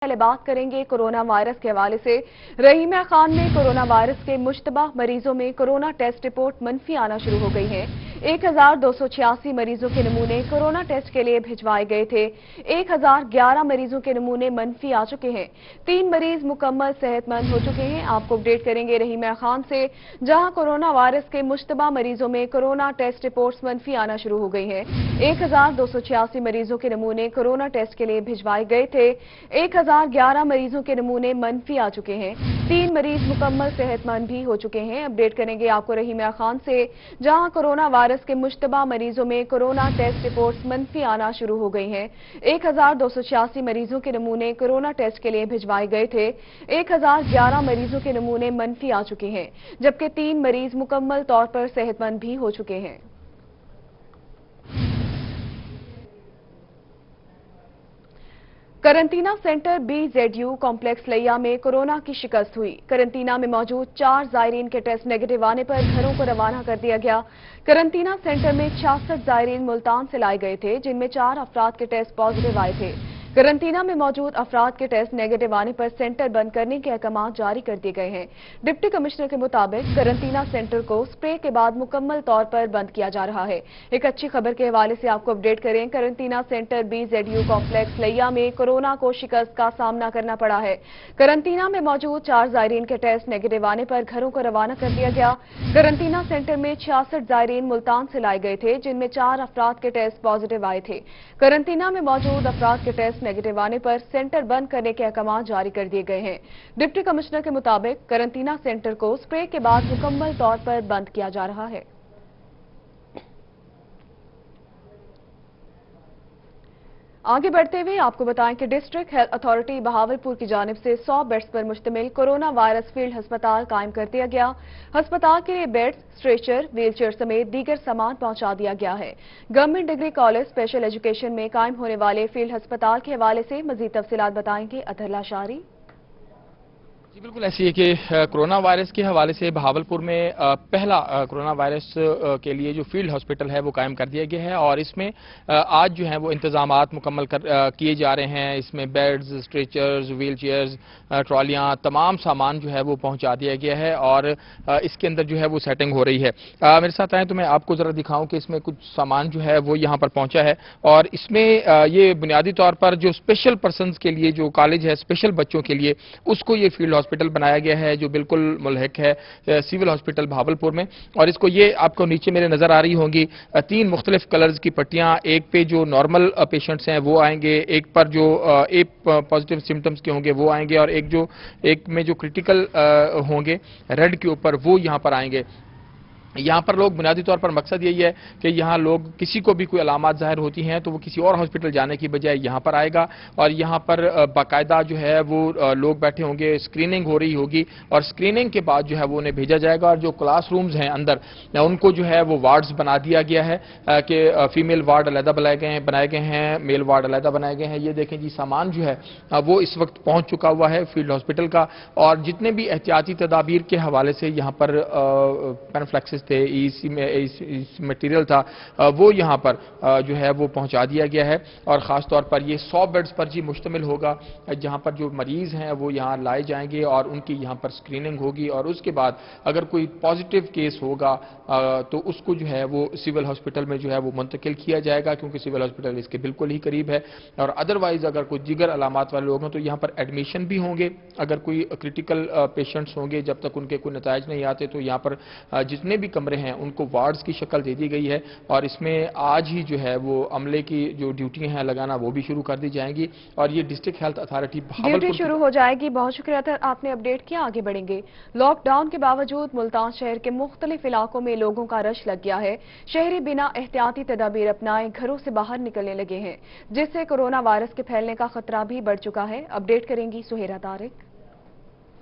पहले बात करेंगे कोरोना वायरस के हवाले से। रहीमा खान में कोरोना वायरस के मुश्तबा मरीजों में कोरोना टेस्ट रिपोर्ट मनफी आना शुरू हो गई है। 1286 मरीजों के नमूने कोरोना टेस्ट के लिए भिजवाए गए थे। 1011 मरीजों के नमूने मनफी आ चुके हैं। 3 मरीज मुकम्मल सेहतमंद हो चुके हैं। आपको अपडेट करेंगे रहीमा खान से, जहां कोरोना वायरस के मुश्तबा मरीजों में कोरोना टेस्ट रिपोर्ट्स मनफी आना शुरू हो गई है। 1286 मरीजों के नमूने कोरोना टेस्ट के लिए भिजवाए गए थे। 1011 मरीजों के नमूने मनफी आ चुके हैं। 3 मरीज मुकम्मल सेहतमंद भी हो चुके हैं। अपडेट करेंगे आपको रहीमा खान से, जहां कोरोना वायरस के मुश्तबा मरीजों में कोरोना टेस्ट रिपोर्ट्स मनफी आना शुरू हो गई हैं। 1286 मरीजों के नमूने कोरोना टेस्ट के लिए भिजवाए गए थे। 1011 मरीजों के नमूने मनफी आ चुके हैं, जबकि 3 मरीज मुकम्मल तौर पर सेहतमंद भी हो चुके हैं। करंटीना सेंटर BZU कॉम्प्लेक्स लिया में कोरोना की शिकस्त हुई। करंटीना में मौजूद 4 जायरीन के टेस्ट नेगेटिव आने पर घरों को रवाना कर दिया गया। करंटीना सेंटर में 66 जायरीन मुल्तान से लाए गए थे, जिनमें 4 अफराद के टेस्ट पॉजिटिव आए थे। करंटीना में मौजूद अफराद के टेस्ट नेगेटिव आने पर सेंटर बंद करने के अहकाम जारी कर दिए गए हैं। डिप्टी कमिश्नर के मुताबिक करंटीना सेंटर को स्प्रे के बाद मुकम्मल तौर पर बंद किया जा रहा है। एक अच्छी खबर के हवाले से आपको अपडेट करें। करंटीना सेंटर BZU कॉम्प्लेक्स लिया में कोरोना को शिकस्त का सामना करना पड़ा है। करंटीना में मौजूद 4 जायरीन के टेस्ट नेगेटिव आने पर घरों को रवाना कर दिया गया। करंटीना सेंटर में 66 जायरीन मुल्तान से लाए गए थे, जिनमें 4 अफराद के टेस्ट पॉजिटिव आए थे। करंटीना में मौजूद अफराद के टेस्ट नेगेटिव आने पर सेंटर बंद करने के अहकाम जारी कर दिए गए हैं। डिप्टी कमिश्नर के मुताबिक करंटीना सेंटर को स्प्रे के बाद मुकम्मल तौर पर बंद किया जा रहा है। आगे बढ़ते हुए आपको बताएं कि डिस्ट्रिक्ट हेल्थ अथॉरिटी बहावलपुर की जानिब से 100 बेड्स पर मुश्तमिल कोरोना वायरस फील्ड अस्पताल कायम कर दिया गया। अस्पताल के लिए बेड्स, स्ट्रेचर, व्हीलचेयर समेत दीगर सामान पहुंचा दिया गया है। Government degree college special education में कायम होने वाले फील्ड अस्पताल के हवाले से मजीद तफसीलात बताएंगे अतहर लाशारी। जी बिल्कुल ऐसी है कि कोरोना वायरस के हवाले से बहावलपुर में पहला कोरोना वायरस के लिए जो फील्ड हॉस्पिटल है वो कायम कर दिया गया है और इसमें आज जो है वो इंतजामात मुकम्मल किए जा रहे हैं। इसमें बेड्स, स्ट्रेचर्स, व्हील चेयर्स, ट्रॉलियाँ, तमाम सामान जो है वो पहुंचा दिया गया है और इसके अंदर जो है वो सेटिंग हो रही है। मेरे साथ आए तो मैं आपको ज़रा दिखाऊं कि इसमें कुछ सामान जो है वो यहाँ पर पहुंचा है और इसमें ये बुनियादी तौर पर जो स्पेशल पर्सनस के लिए जो कॉलेज है स्पेशल बच्चों के लिए, उसको ये फील्ड हॉस्पिटल बनाया गया है जो बिल्कुल मुल्हिक है सिविल हॉस्पिटल भावलपुर में। और इसको ये आपको नीचे मेरे नजर आ रही होंगी 3 मुख्तलिफ कलर्स की पट्टियां, एक पे जो नॉर्मल पेशेंट्स हैं वो आएंगे, एक पर जो ए पॉजिटिव सिम्टम्स के होंगे वो आएंगे और एक में जो क्रिटिकल होंगे रेड के ऊपर वो यहाँ पर आएंगे। यहाँ पर लोग बुनियादी तौर पर मकसद यही है कि यहाँ लोग किसी को भी कोई अलामात ज़ाहिर होती हैं तो वो किसी और हॉस्पिटल जाने की बजाय यहाँ पर आएगा और यहाँ पर बाकायदा जो है वो लोग बैठे होंगे, स्क्रीनिंग हो रही होगी और स्क्रीनिंग के बाद जो है वो उन्हें भेजा जाएगा। और जो क्लास रूम्स हैं अंदर उनको जो है वो वार्ड्स बना दिया गया है कि फीमेल वार्ड अलहदा बनाए गए हैं, मेल वार्ड अलहदा बनाए गए हैं। ये देखें जी, सामान जो है वो इस वक्त पहुँच चुका हुआ है फील्ड हॉस्पिटल का और जितने भी एहतियाती तदाबीर के हवाले से यहाँ पर पेनफ्लेक्सिस थे, इस मटेरियल था, वो यहाँ पर जो है वो पहुंचा दिया गया है और ख़ास तौर पर ये 100 बेड्स पर जी मुश्तमिल होगा, जहाँ पर जो मरीज़ हैं वो यहाँ लाए जाएंगे और उनकी यहाँ पर स्क्रीनिंग होगी और उसके बाद अगर कोई पॉजिटिव केस होगा तो उसको जो है वो सिविल हॉस्पिटल में जो है वो मुंतकिल किया जाएगा, क्योंकि सिविल हॉस्पिटल इसके बिल्कुल ही करीब है। और अदरवाइज अगर कोई जिगर अलामात वाले लोग हैं तो यहाँ पर एडमिशन भी होंगे। अगर कोई क्रिटिकल पेशेंट्स होंगे, जब तक उनके कोई नताइज नहीं आते तो यहाँ पर जितने भी कमरे हैं उनको वार्ड्स की शक्ल दे दी गई है और इसमें आज ही जो है वो अमले की जो ड्यूटियां हैं लगाना वो भी शुरू कर दी जाएंगी और ये डिस्ट्रिक्ट हेल्थ अथॉरिटी ड्यूटी शुरू हो जाएगी। बहुत शुक्रिया था आपने अपडेट किया। आगे बढ़ेंगे। लॉकडाउन के बावजूद मुल्तान शहर के मुख्तलिफ इलाकों में लोगों का रश लग गया है। शहरी बिना एहतियाती तदाबीर अपनाए घरों से बाहर निकलने लगे हैं, जिससे कोरोना वायरस के फैलने का खतरा भी बढ़ चुका है। अपडेट करेंगी सुहेरा तारिक।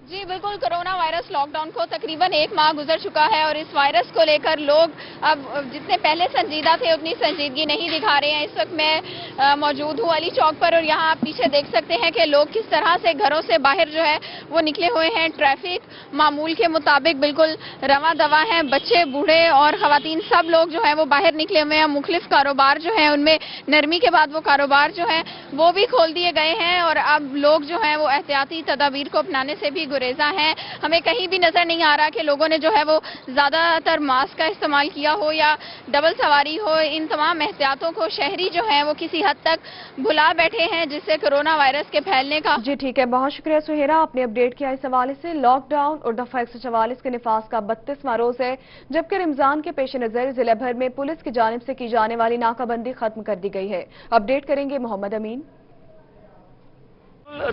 जी बिल्कुल, कोरोना वायरस लॉकडाउन को तकरीबन 1 माह गुजर चुका है और इस वायरस को लेकर लोग अब जितने पहले संजीदा थे उतनी संजीदगी नहीं दिखा रहे हैं। इस वक्त मैं मौजूद हूँ अली चौक पर और यहाँ आप पीछे देख सकते हैं कि लोग किस तरह से घरों से बाहर जो है वो निकले हुए हैं। ट्रैफिक मामूल के मुताबिक बिल्कुल रवां दवा है। बच्चे, बूढ़े और खवातीन सब लोग जो है वो बाहर निकले हुए हैं। मुख्तलिफ कारोबार जो है उनमें नरमी के बाद वो कारोबार जो है वो भी खोल दिए गए हैं और अब लोग जो है वो एहतियाती तदाबीर को अपनाने से भी गुरेजा हैं। हमें कहीं भी नजर नहीं आ रहा कि लोगों ने जो है वो ज्यादातर मास्क का इस्तेमाल किया हो या डबल सवारी हो। इन तमाम एहतियातों को शहरी जो है वो किसी हद तक भुला बैठे हैं, जिससे कोरोना वायरस के फैलने का। जी ठीक है, बहुत शुक्रिया सुहेरा, आपने अपडेट किया इस हवाले से। लॉकडाउन और दफा 144 के निफाज का 32वां रोज है, जबकि रमजान के पेश नजर जिले भर में पुलिस की जानिब से की जाने वाली नाकाबंदी खत्म कर दी गई है। अपडेट करेंगे मोहम्मद अमीन।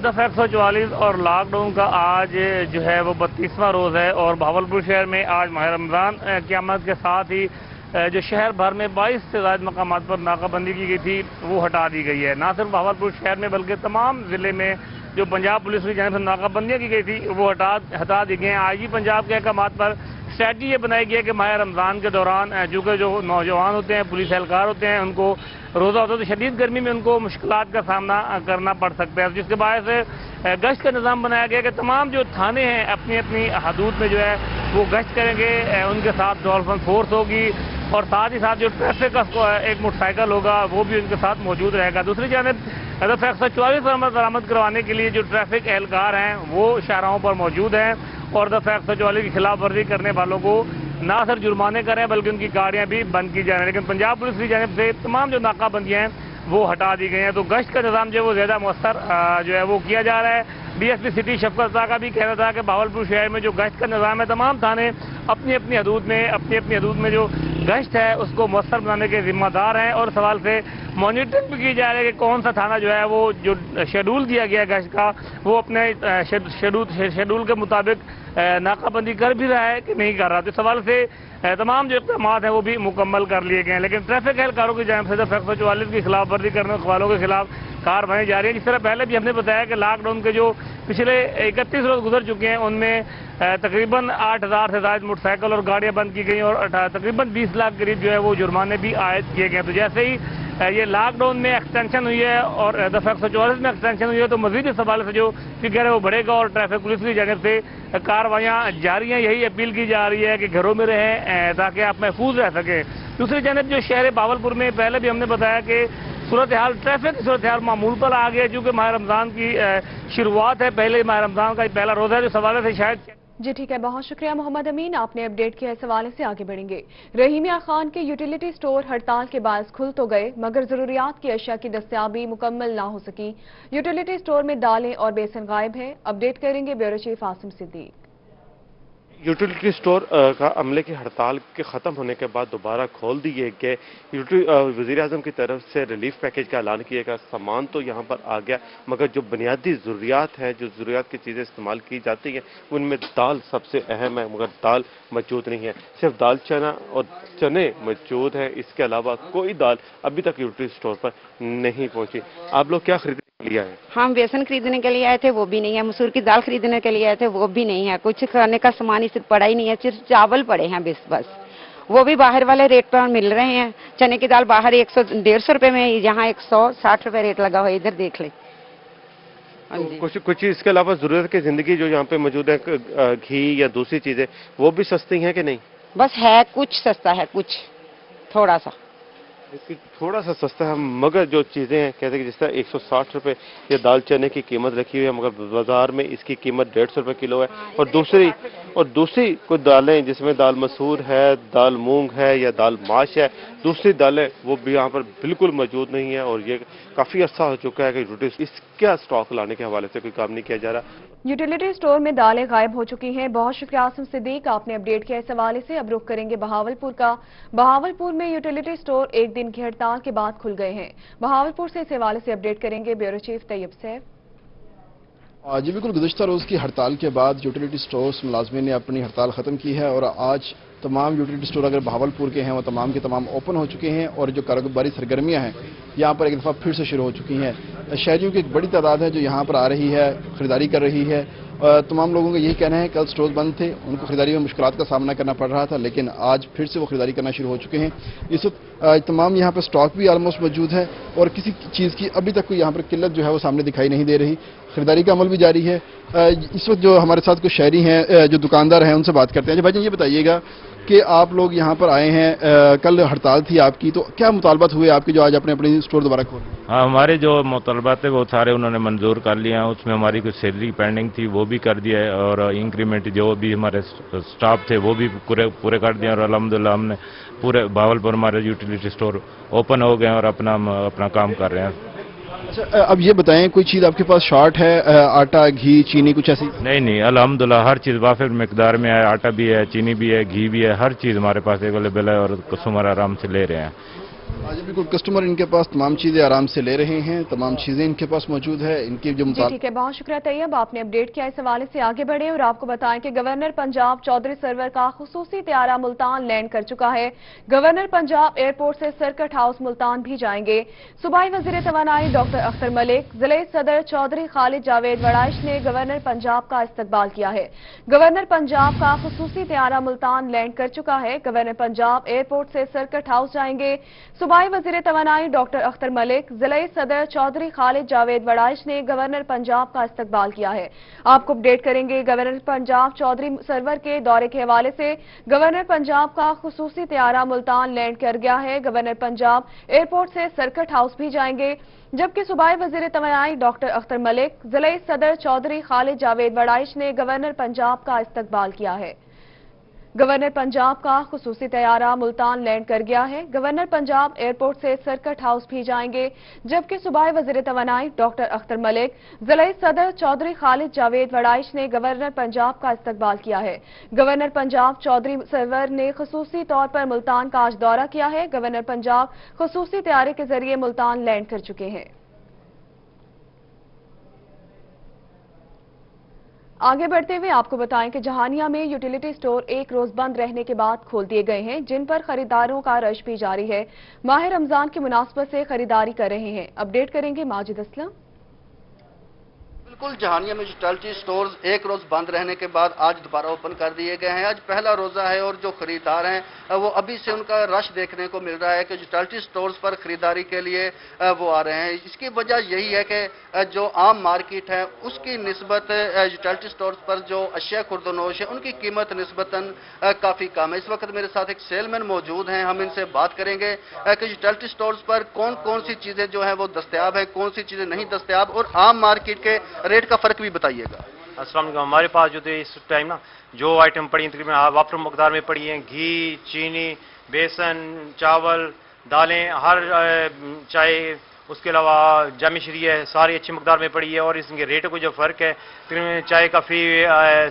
दफा 144 और लॉकडाउन का आज जो है वो 32वां रोज है और भावलपुर शहर में आज माह रमजान की आमद के साथ ही जो शहर भर में 22 से ज्यादा मकामात पर नाकाबंदी की गई थी वो हटा दी गई है। न सिर्फ भावलपुर शहर में बल्कि तमाम जिले में जो पंजाब पुलिस की जानिब से नाकाबंदियां की गई थी वो हटा दी गई हैं। आज ही पंजाब के अहकामात पर स्ट्रैटेजी ये बनाई गई है कि माह रमजान के दौरान चूँकि जो नौजवान होते हैं, पुलिस एहलकार होते हैं, उनको रोज़ा होता है तो शदीद गर्मी में उनको मुश्किलात का सामना करना पड़ सकता है, जिसके बायस गश्त का निज़ाम बनाया गया कि तमाम जो थाने हैं अपनी अपनी हदूद में जो है वो गश्त करेंगे। उनके साथ डॉल्फिन फोर्स होगी और साथ ही साथ जो ट्रैफिक का एक मोटरसाइकिल होगा वो भी उनके साथ मौजूद रहेगा। दूसरी जानब दफा 144 पर बरामद करवाने के लिए जो ट्रैफिक एहलकार हैं वो शाहराहों पर मौजूद हैं और दफा 144 की खिलाफ वर्जी करने वालों को ना सिर्फ जुर्माने करें बल्कि उनकी गाड़ियां भी बंद की जा रही हैं। लेकिन पंजाब पुलिस की जानिब से तमाम जो नाकाबंदियां हैं वो हटा दी गई हैं, तो गश्त का निज़ाम जो है वो ज़्यादा मौसर जो है वो किया जा रहा है। डीएसपी सिटी शफकत शाह का भी कहना था कि भावलपुर शहर में जो गश्त का निज़ाम है तमाम थाने अपनी अपनी हदूद में जो गश्त है उसको मौसर बनाने के जिम्मेदार हैं और सवाल से मॉनिटरिंग भी की जा रही है कि कौन सा थाना जो है वो जो शेड्यूल दिया गया गश्त का वो अपने शेड्यूल के मुताबिक नाकाबंदी कर भी रहा है कि नहीं कर रहा। तो इस सवाल से तमाम जो इक़दाम हैं वो भी मुकम्मल कर लिए गए हैं। लेकिन ट्रैफिक एहलकारों की जानिब से दफा 144 की खिलाफ वर्जी करने वालों के खिलाफ कार्रवाई जारी है। जिस तरह पहले भी हमने बताया कि लॉकडाउन के जो पिछले 31 रोज गुजर चुके हैं उनमें तकरीबन 8000 से ज्यादा मोटरसाइकिल और गाड़ियां बंद की गई और तकरीबन 20 लाख करीब जो है वो जुर्माने भी आयद किए गए। तो जैसे ही ये लॉकडाउन में एक्सटेंशन हुई है और दफा 144 में एक्सटेंशन हुई है तो मजीद इस हवाले से जो फिगर है वो बढ़ेगा और ट्रैफिक पुलिस की जानिब से कार्रवाइयाँ जारी हैं। यही अपील की जा रही है कि घरों में रहें ताकि आप महफूज रह सकें। दूसरी जानिब जो शहर भावलपुर में पहले भी हमने बताया कि सूरत हाल ट्रैफिक की सूरत हाल मामूल पर आ गया क्योंकि माह रमजान की शुरुआत है, पहले माह रमजान का पहला रोजा है। जो सवाल से शायद जी ठीक है, बहुत शुक्रिया मोहम्मद अमीन, आपने अपडेट किया। इस हवाले से आगे बढ़ेंगे। रहीमिया खान के यूटिलिटी स्टोर हड़ताल के बायस खुल तो गए मगर जरूरियात की अशिया की दस्तयाबी मुकम्मल ना हो सकी। यूटिलिटी स्टोर में दालें और बेसन गायब है। अपडेट करेंगे bureau chief Asim Siddique. Utility store का अमले की हड़ताल के ख़त्म होने के बाद दोबारा खोल दिए गए। वज़ीर-ए-आज़म की तरफ से रिलीफ पैकेज का ऐलान किया गया। सामान तो यहाँ पर आ गया मगर जो बुनियादी ज़रूरियात हैं, जो ज़रूरियात की चीज़ें इस्तेमाल की जाती हैं उनमें दाल सबसे अहम है मगर दाल मौजूद नहीं है। सिर्फ दाल चने मौजूद है, इसके अलावा कोई दाल अभी तक यूटिलिटी स्टोर पर नहीं पहुँची। आप लोग क्या खरीदने लिया है? हम बेसन खरीदने के लिए आए थे वो भी नहीं है, मसूर की दाल खरीदने के लिए आए थे वो भी नहीं है, कुछ खाने का सामान इस पड़ा ही नहीं है, सिर्फ चावल पड़े हैं बस वो भी बाहर वाले रेट पर मिल रहे हैं। चने की दाल बाहर 100-150 रुपए में, यहाँ 160 रुपए रेट लगा हुआ है, इधर देख ले। तो कुछ इसके अलावा जरूरत की जिंदगी जो यहाँ पे मौजूद है, घी या दूसरी चीजें वो भी सस्ती हैं कि नहीं? बस है, कुछ सस्ता है, कुछ थोड़ा सा थोड़ा सा सस्ता है मगर जो चीज़ें हैं कहते हैं कि जिस तरह 160 रुपए ये दाल चने की कीमत रखी हुई है मगर बाजार में इसकी कीमत 150 रुपए किलो है। और दूसरी कुछ दालें जिसमें दाल मसूर है, दाल मूंग है या दाल माश है, दूसरी दालें वो भी यहाँ पर बिल्कुल मौजूद नहीं है और ये काफ़ी अर्सा हो चुका है कि इसका स्टॉक लाने के हवाले से कोई काम नहीं किया जा रहा। यूटिलिटी स्टोर में दालें गायब हो चुकी हैं। बहुत शुक्रिया आसिम सिद्दीक, आपने अपडेट किया इस हवाले से। अब रुख करेंगे बहावलपुर का। बहावलपुर में यूटिलिटी स्टोर एक दिन की हड़ताल के बाद खुल गए हैं। बहावलपुर से इस हवाले से अपडेट करेंगे ब्यूरो चीफ तैयब सैफ। जी बिल्कुल, गुज़िश्ता रोज़ की हड़ताल के बाद यूटिलिटी स्टोर्स मुलाजमीन ने अपनी हड़ताल ख़त्म की है और आज तमाम यूटिलिटी स्टोर अगर बहावलपुर के हैं वो तमाम के तमाम ओपन हो चुके हैं और जो कारोबारी सरगर्मियां हैं यहाँ पर एक दफ़ा फिर से शुरू हो चुकी हैं। शहरियों की एक बड़ी तादाद है जो यहाँ पर आ रही है, ख़रीदारी कर रही है तमाम लोगों का यही कहना है कल स्टोर्स बंद थे, उनको खरीदारी में मुश्किलात का सामना करना पड़ रहा था, लेकिन आज फिर से वो खरीदारी करना शुरू हो चुके हैं। इस वक्त तमाम यहाँ पर स्टॉक भी ऑलमोस्ट मौजूद है और किसी चीज़ की अभी तक कोई यहाँ पर किल्लत जो है वो सामने दिखाई नहीं दे रही। खरीदारी का अमल भी जारी है। इस वक्त जो हमारे साथ कुछ शहरी हैं, जो दुकानदार हैं, उनसे बात करते हैं। भाईजान ये बताइएगा कि आप लोग यहाँ पर आए हैं, कल हड़ताल थी आपकी, तो क्या मुतालबात हुए आपके जो आज अपने अपने स्टोर दोबारा खोले? हाँ, हमारे जो मुतालबात थे वो सारे उन्होंने मंजूर कर लिया है। उसमें हमारी कुछ सैलरी पेंडिंग थी वो भी कर दिया है और इंक्रीमेंट जो भी हमारे स्टाफ थे वो भी पूरे कर दिए और अल्हम्दुलिल्लाह हमने पूरे भावलपुर हमारे यूटिलिटी स्टोर ओपन हो गए और अपना काम कर रहे हैं। अच्छा, अब ये बताएं कोई चीज़ आपके पास शॉर्ट है, आटा, घी, चीनी, कुछ ऐसी? नहीं, अल्हम्दुलिल्लाह हर चीज़ वाफिर मिकदार में है। आटा भी है, चीनी भी है, घी भी है, हर चीज़ हमारे पास अवेलेबल है और कस्टमर आराम से ले रहे हैं। आज बिल्कुल कस्टमर इनके पास तमाम चीज़ें आराम से ले रहे हैं, तमाम चीज़ें इनके पास मौजूद है। इनकी जो जी ठीक है, बहुत शुक्रिया तैयब, आपने अपडेट किया। इस हवाले से आगे बढ़े और आपको बताएं कि गवर्नर पंजाब चौधरी सरवर का खुसूसी तैयारा मुल्तान लैंड कर चुका है। गवर्नर पंजाब एयरपोर्ट से सर्किट हाउस मुल्तान भी जाएंगे। सूबाई वजीर तवानाई डॉक्टर अख्तर मलिक, जिले सदर चौधरी खालिद जावेद वड़ाइश ने गवर्नर पंजाब का इस्तकबाल किया है। गवर्नर पंजाब का खुसूसी तैयारा मुल्तान लैंड कर चुका है। गवर्नर पंजाब एयरपोर्ट से सर्किट हाउस जाएंगे। सूबाई वजीर तवानाई डॉक्टर अख्तर मलिक, जिले सदर चौधरी खालिद जावेद वड़ाइश ने गवर्नर पंजाब का इस्तकबाल किया है। आपको अपडेट करेंगे गवर्नर पंजाब चौधरी सरवर के दौरे के हवाले से। गवर्नर पंजाब का खुसूसी तैयारा मुल्तान लैंड कर गया है। गवर्नर पंजाब एयरपोर्ट से सर्किट हाउस भी जाएंगे, जबकि सूबाई वजीर तवानाई डॉक्टर अख्तर मलिक, जिले सदर चौधरी खालिद जावेद वड़ाइश ने गवर्नर पंजाब का इस्तकबाल किया है। गवर्नर पंजाब का खुसूसी तैयारा मुल्तान लैंड कर गया है। गवर्नर पंजाब एयरपोर्ट से सर्किट हाउस भी जाएंगे, जबकि सूबाई वजीर तवानाई डॉक्टर अख्तर मलिक, जिले सदर चौधरी खालिद जावेद वड़ाइश ने गवर्नर पंजाब का इस्तकबाल किया है। गवर्नर पंजाब चौधरी सरवर ने खुसूसी तौर पर मुल्तान का आज दौरा किया है। गवर्नर पंजाब खुसूसी तैयारे के जरिए मुल्तान लैंड कर चुके हैं। आगे बढ़ते हुए आपको बताएं कि जहानिया में यूटिलिटी स्टोर एक रोज बंद रहने के बाद खोल दिए गए हैं, जिन पर खरीदारों का रश भी जारी है। माह रमजान की मुनासबत से खरीदारी कर रहे हैं। अपडेट करेंगे माजिद असलम। बिल्कुल, जहानिया में यूटिलिटी स्टोर्स एक रोज बंद रहने के बाद आज दोबारा ओपन कर दिए गए हैं। आज पहला रोजा है और जो खरीदार हैं वो अभी से उनका रश देखने को मिल रहा है कि यूटिलिटी स्टोर्स पर खरीदारी के लिए वो आ रहे हैं। इसकी वजह यही है कि जो आम मार्केट है उसकी निस्बत यूटिलिटी स्टोर्स पर जो अशिया खुर्दनोश है उनकी कीमत निस्बतन काफी कम है। इस वक्त मेरे साथ एक सेलमैन मौजूद हैं, हम इनसे बात करेंगे कि यूटिलिटी स्टोर्स पर कौन कौन सी चीजें जो है वो दस्तयाब है, कौन सी चीजें नहीं दस्तयाब, और आम मार्केट के रेट का फर्क भी बताइएगा। अस्सलाम वालेकुम। हमारे पास जो इस टाइम ना जो आइटम पड़ी तकरीबन वाफर मकदार में पड़ी हैं, घी, चीनी, बेसन, चावल, दालें, हर चाय, उसके अलावा जामिशरी है, सारी अच्छी मकदार में पड़ी है। और इसके रेट को जो फ़र्क है, तकरीबन चाय का फी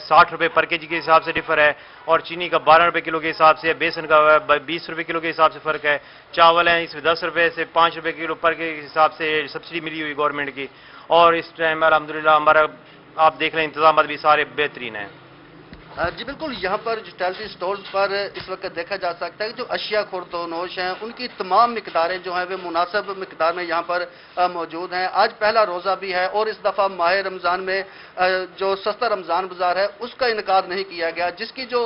60 रुपये पर केजी के हिसाब से डिफर है और चीनी का 12 रुपये किलो के हिसाब से, बेसन का 20 रुपये किलो के हिसाब से फ़र्क है। चावल है इसमें 10 रुपये से 5 रुपये किलो पर के हिसाब से सब्सिडी मिली हुई गवर्नमेंट की। और इस टाइम अल्हम्दुलिल्लाह हमारा आप देख लें इंतजाम भी सारे बेहतरीन हैं। जी बिल्कुल, यहाँ पर यूटिलिटी स्टोर्स पर इस वक्त देखा जा सकता है कि जो अशिया खुर्दनोश हैं उनकी तमाम मिकदारें जो हैं वे मुनासिब मिकदार में यहाँ पर मौजूद हैं। आज पहला रोज़ा भी है और इस दफ़ा माह रमज़ान में जो सस्ता रमज़ान बाजार है उसका इनकार नहीं किया गया, जिसकी जो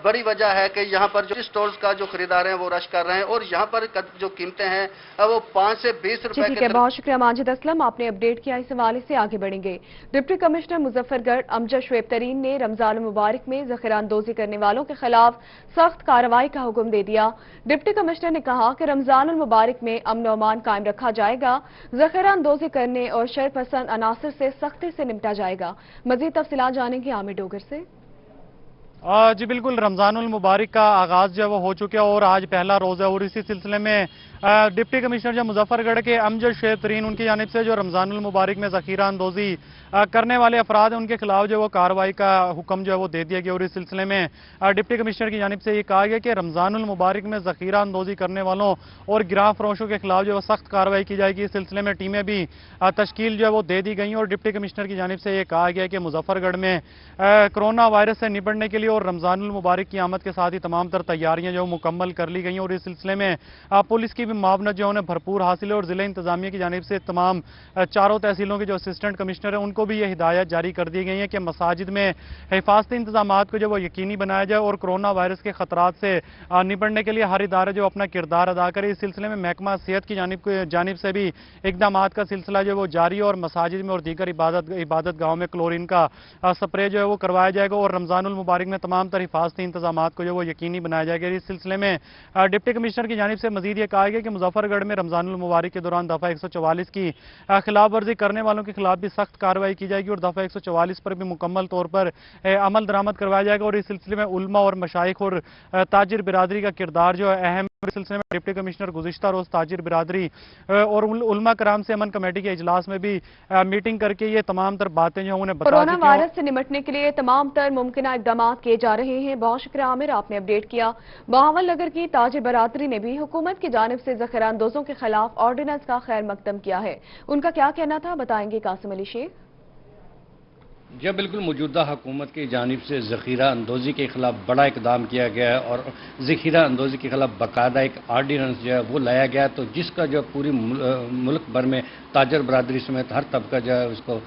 बड़ी वजह है कि यहाँ पर जो स्टोर्स का जो खरीदार हैं वो रश कर रहे हैं और यहाँ पर जो कीमतें हैं वो 5 से 20 रुपए। ठीक है, बहुत शुक्रिया माजिद असलम, आपने अपडेट किया। इस हवाले से आगे बढ़ेंगे। डिप्टी कमिश्नर मुजफ्फरगढ़ अमजद शुएब तरीन ने रमजान मुबारक में ज़ख़ीरा अंदोज़ी करने वालों के खिलाफ सख्त कार्रवाई का हुक्म दे दिया। डिप्टी कमिश्नर ने कहा कि रमजान मुबारक में अमन अमान कायम रखा जाएगा, ज़ख़ीरा अंदोज़ी करने और शर पसंद अनासर से सख्ती से निपटा जाएगा। मज़ीद तफसीलात जानेंगे आमिर डोगर से। जी बिल्कुल, रमजानुल मुबारक का आगाज जो है वो हो चुका है और आज पहला रोज़ है और इसी सिलसिले में डिप्टी कमिश्नर जो मुजफ्फरगढ़ के अमजद शुएब तरीन उनकी जानिब से जो रमजानुल मुबारक में ज़ख़ीरा अंदोज़ी करने वाले अफराद हैं उनके खिलाफ जो वो कार्रवाई का हुक्म जो है वो दे दिया गया। और इस सिलसिले में डिप्टी कमिश्नर की जानिब से ये कहा गया कि रमजानुल मुबारक में ज़ख़ीरा अंदोज़ी करने वालों और गिराह फरोशों के खिलाफ जो है सख्त कार्रवाई की जाएगी। इस सिलसिले में टीमें भी तश्कील जो है वो दे दी गई और डिप्टी कमिश्नर की जानिब से ये कहा गया कि मुजफ्फरगढ़ में कोरोना वायरस से निपटने के लिए اور رمضان المبارک کی آمد کے ساتھ ہی تمام تر تیاریاں جو مکمل کر لی گئی ہیں اور اس سلسلے میں پولیس کی بھی معاونت جو انہیں بھرپور حاصل ہے اور ضلع انتظامیہ کی جانب سے تمام چاروں تحصیلوں کے جو اسسٹنٹ کمشنر ہیں ان کو بھی یہ ہدایت جاری کر دی گئی ہیں کہ مساجد میں حفاظتی انتظامات کو جو وہ یقینی بنایا جائے اور کرونا وائرس کے خطرات سے نپٹنے کے لیے ہر ادارہ جو اپنا کردار ادا کرے۔ اس سلسلے میں محکمہ صحت کی جانب سے بھی اقدامات کا سلسلہ جو وہ جاری اور مساجد میں اور دیگر عبادت گاہوں میں کلورین کا سپرے جو ہے وہ کروایا جائے گا اور رمضان المبارک میں تمام تر حفاظتی انتظامات کو جو وہ یقینی بنایا جائے گا۔ اس سلسلے میں ڈپٹی کمشنر کی جانب سے مزید یہ کہا گیا کہ مظفر گڑھ میں رمضان المبارک کے دوران دفعہ 144 کی خلاف ورزی کرنے والوں کے خلاف بھی سخت کارروائی کی جائے گی اور دفعہ 144 پر بھی مکمل طور پر عمل درآمد کروایا جائے گا اور اس سلسلے میں علماء اور مشائخ اور تاجر برادری کا کردار جو ہے اہم۔ اس سلسلے میں ڈپٹی کمشنر گزشتہ روز تاجر برادری اور علماء کرام سے امن کمیٹی کے اجلاس میں بھی میٹنگ کر کے یہ تمام تر باتیں جو انہیں بتا دی۔ کورونا وائرس سے نمٹنے کے لیے تمام تر ممکنہ اقدامات کیے جا رہے ہیں۔ بہت شکریہ عامر، آپ نے اپڈیٹ کیا۔ بہاول نگر کی تاجر برادری نے بھی حکومت کی جانب سے ذخیرہ اندوزوں کے خلاف آرڈیننس کا خیر مقدم کیا ہے۔ ان کا کیا کہنا تھا بتائیں گے قاسم علی شیخ۔ جی بالکل، موجودہ حکومت کی جانب سے ذخیرہ اندوزی کے خلاف بڑا اقدام کیا گیا ہے اور ذخیرہ اندوزی کے خلاف باقاعدہ ایک آرڈیننس جو ہے وہ لایا گیا، تو جس کا جو پوری ملک بھر میں تاجر برادری سمیت ہر طبقہ جو ہے اس کو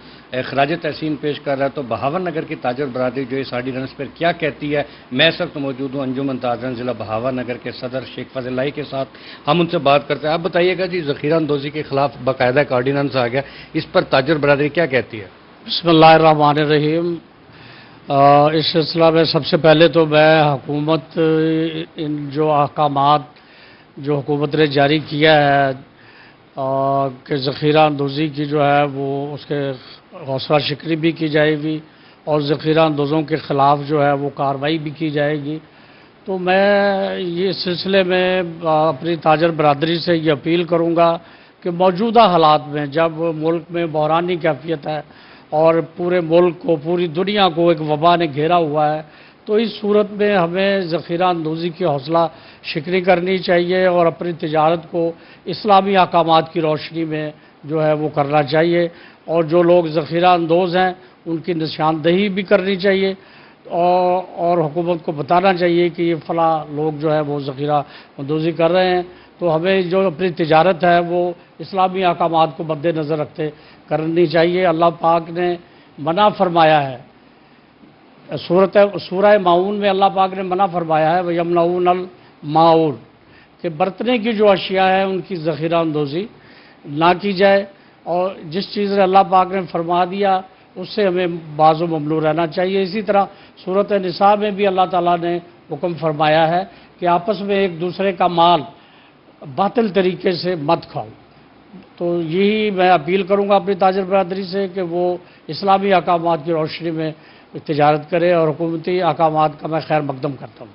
خراج تحسین پیش کر رہا ہے۔ تو بہاول نگر کی تاجر برادری جو اس آرڈیننس پر کیا کہتی ہے، میں اس وقت موجود ہوں انجمن تاجران ضلع بہاول نگر کے صدر شیخ فضل اللہ کے ساتھ، ہم ان سے بات کرتے ہیں۔ آپ بتائیے گا جی، ذخیرہ اندوزی کے خلاف باقاعدہ ایک آرڈیننس آ گیا، اس پر تاجر برادری کیا کہتی ہے؟ بسم اللہ الرحمن الرحیم۔ اس سلسلہ میں سب سے پہلے تو میں حکومت ان جو احکامات جو حکومت نے جاری کیا ہے کہ ذخیرہ اندوزی کی جو ہے وہ اس کے حوصلہ شکنی بھی کی جائے گی اور ذخیرہ اندوزوں کے خلاف جو ہے وہ کارروائی بھی کی جائے گی، تو میں یہ سلسلے میں اپنی تاجر برادری سے یہ اپیل کروں گا کہ موجودہ حالات میں جب ملک میں بحرانی کیفیت ہے اور پورے ملک کو، پوری دنیا کو ایک وبا نے گھیرا ہوا ہے، تو اس صورت میں ہمیں ذخیرہ اندوزی کی حوصلہ شکنی کرنی چاہیے اور اپنی تجارت کو اسلامی احکامات کی روشنی میں جو ہے وہ کرنا چاہیے، اور جو لوگ ذخیرہ اندوز ہیں ان کی نشاندہی بھی کرنی چاہیے اور حکومت کو بتانا چاہیے کہ یہ فلاں لوگ جو ہے وہ ذخیرہ اندوزی کر رہے ہیں، تو ہمیں جو اپنی تجارت ہے وہ اسلامی احکامات کو مد نظر رکھتے کرنی چاہیے۔ اللہ پاک نے منع فرمایا ہے، سورہ ماعون میں اللہ پاک نے منع فرمایا ہے وَيَمْنَعُونَ الْمَاعُونَ کہ برتنے کی جو اشیاء ہیں ان کی ذخیرہ اندوزی نہ کی جائے، اور جس چیز نے اللہ پاک نے فرما دیا اس سے ہمیں باز و ممنوع رہنا چاہیے۔ اسی طرح سورۃ نساء میں بھی اللہ تعالیٰ نے حکم فرمایا ہے کہ آپس میں ایک دوسرے کا مال باطل طریقے سے مت کھاؤ۔ تو یہی میں اپیل کروں گا اپنی تاجر برادری سے کہ وہ اسلامی احکامات کی روشنی میں تجارت کرے اور حکومتی احکامات کا میں خیر مقدم کرتا ہوں۔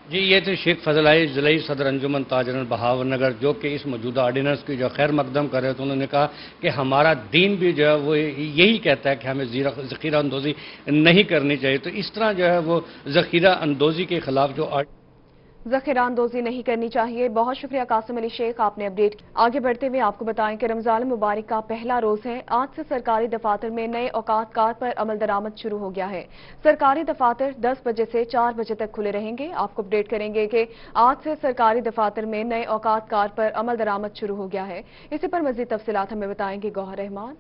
جی یہ تھے شیخ فضل اللہ ضلعی صدر انجمن تاجران بہاول نگر، جو کہ اس موجودہ آرڈیننس کی جو خیر مقدم کر رہے تھے۔ انہوں نے کہا کہ ہمارا دین بھی جو ہے وہ یہی کہتا ہے کہ ہمیں ذخیرہ اندوزی نہیں کرنی چاہیے، تو اس طرح جو ہے وہ ذخیرہ اندوزی کے خلاف جو ذخیرہ اندوزی نہیں کرنی چاہیے۔ بہت شکریہ قاسم علی شیخ، آپ نے اپڈیٹ کیا۔ آگے بڑھتے ہوئے آپ کو بتائیں کہ رمضان مبارک کا پہلا روز ہے۔ آج سے سرکاری دفاتر میں نئے اوقات کار پر عمل درآمد شروع ہو گیا ہے۔ سرکاری دفاتر 10 بجے سے 4 بجے تک کھلے رہیں گے۔ آپ کو اپڈیٹ کریں گے کہ آج سے سرکاری دفاتر میں نئے اوقات کار پر عمل درآمد شروع ہو گیا ہے۔ اسی پر مزید تفصیلات ہمیں بتائیں گے گوہر رحمان۔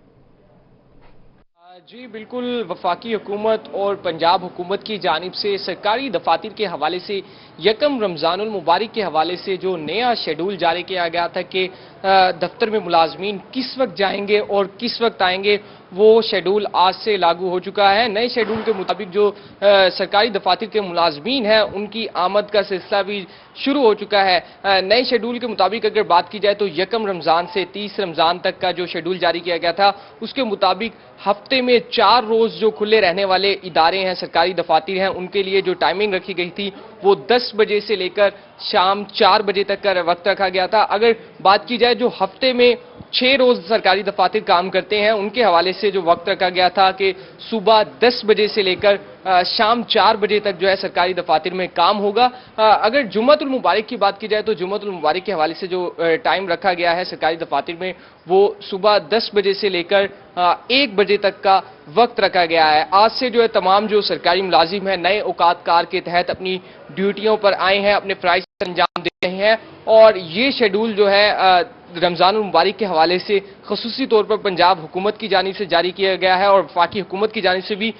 جی بالکل، وفاقی حکومت اور پنجاب حکومت کی جانب سے سرکاری دفاتر کے حوالے سے یکم رمضان المبارک کے حوالے سے جو نیا شیڈول جاری کیا گیا تھا کہ دفتر میں ملازمین کس وقت جائیں گے اور کس وقت آئیں گے، وہ شیڈول آج سے لاگو ہو چکا ہے۔ نئے شیڈول کے مطابق جو سرکاری دفاتر کے ملازمین ہیں ان کی آمد کا سلسلہ بھی شروع ہو چکا ہے۔ نئے شیڈول کے مطابق اگر بات کی جائے تو یکم رمضان سے 30 رمضان تک کا جو شیڈول جاری کیا گیا تھا اس کے مطابق ہفتے میں 4 روز جو کھلے رہنے والے ادارے ہیں، سرکاری دفاتر ہیں، ان کے لیے جو ٹائمنگ رکھی گئی تھی وہ 10 بجے سے لے کر شام 4 بجے تک کا وقت رکھا گیا تھا۔ اگر بات کی جائے جو ہفتے میں 6 روز سرکاری دفاتر کام کرتے ہیں ان کے حوالے سے جو وقت رکھا گیا تھا کہ صبح 10 بجے سے لے کر شام 4 بجے تک جو ہے سرکاری دفاتر میں کام ہوگا۔ اگر جمعۃ المبارک کی بات کی جائے تو جمعۃ المبارک کے حوالے سے جو ٹائم رکھا گیا ہے سرکاری دفاتر میں وہ صبح 10 بجے سے لے کر 1 بجے تک کا वक्त रखा गया है। आज से जो है तमाम जो सरकारी मुलाजिम हैं नए औकात कार के तहत अपनी ड्यूटियों पर आए हैं, अपने फ़राइज़ अंजाम दे रहे हैं और ये शेड्यूल जो है रमज़ानुल मुबारक के हवाले से ख़ुसूसी तौर पर पंजाब हुकूमत की जानिब से जारी किया गया है और वफाकी हुकूमत की जानिब से भी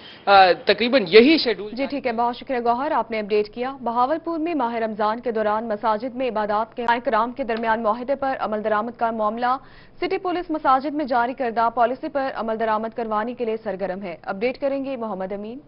तकरीबन यही शेड्यूल। जी ठीक है, बहुत शुक्रिया गौहर, आपने अपडेट किया। बहावलपुर में माह रमज़ान के दौरान मसाजिद में इबादत के कराम के दरमियान मुआहदे पर अमल दरामद का मामला सिटी पुलिस मसाजिद में जारी करदा पॉलिसी पर अमल दरामद करवाने के लिए सरगर्म है। अपडेट करेंगे मोहम्मद अमीन।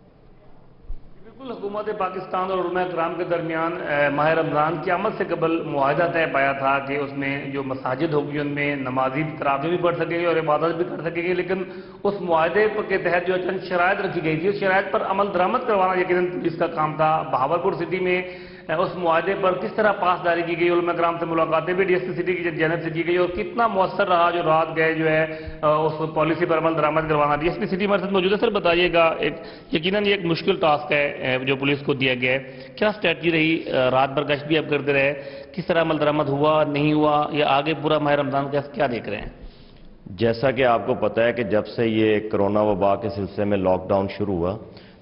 बिल्कुल, हुकूमत पाकिस्तान और उलमा कराम के दरमियान माह रमज़ान की आमद से कबल मुआहदा तय पाया था कि उसमें जो मसाजिद होगी उनमें नमाजी तरावी भी पढ़ सकेंगे और इबादत भी कर सकेंगे, लेकिन उस मुआहदे के तहत जो चंद शराइत रखी गई थी उस शराइत पर अमल दरामद करवाना यकीनन पुलिस का काम था। बहावलपुर सिटी में उस मुआहदे पर किस तरह पासदारी की गई, उलमा कराम से मुलाकातें भी डीएसपी सिटी की जानब से की गई और कितना मौसर रहा जो रात गए जो है उस पॉलिसी पर अमल दरामद करवाना। डीएसपी सिटी हमारे साथ मौजूद है। सर बताइएगा, यकीनन ये एक मुश्किल टास्क है जो पुलिस को दिया गया है, क्या स्ट्रेटजी रही? रात भर गश्त भी आप करते रहे, किस तरह अमल दरामद हुआ नहीं हुआ या आगे पूरा माह रमज़ान का क्या देख रहे हैं? जैसा कि आपको पता है कि जब से ये कोरोना वबा के सिलसिले में लॉकडाउन शुरू हुआ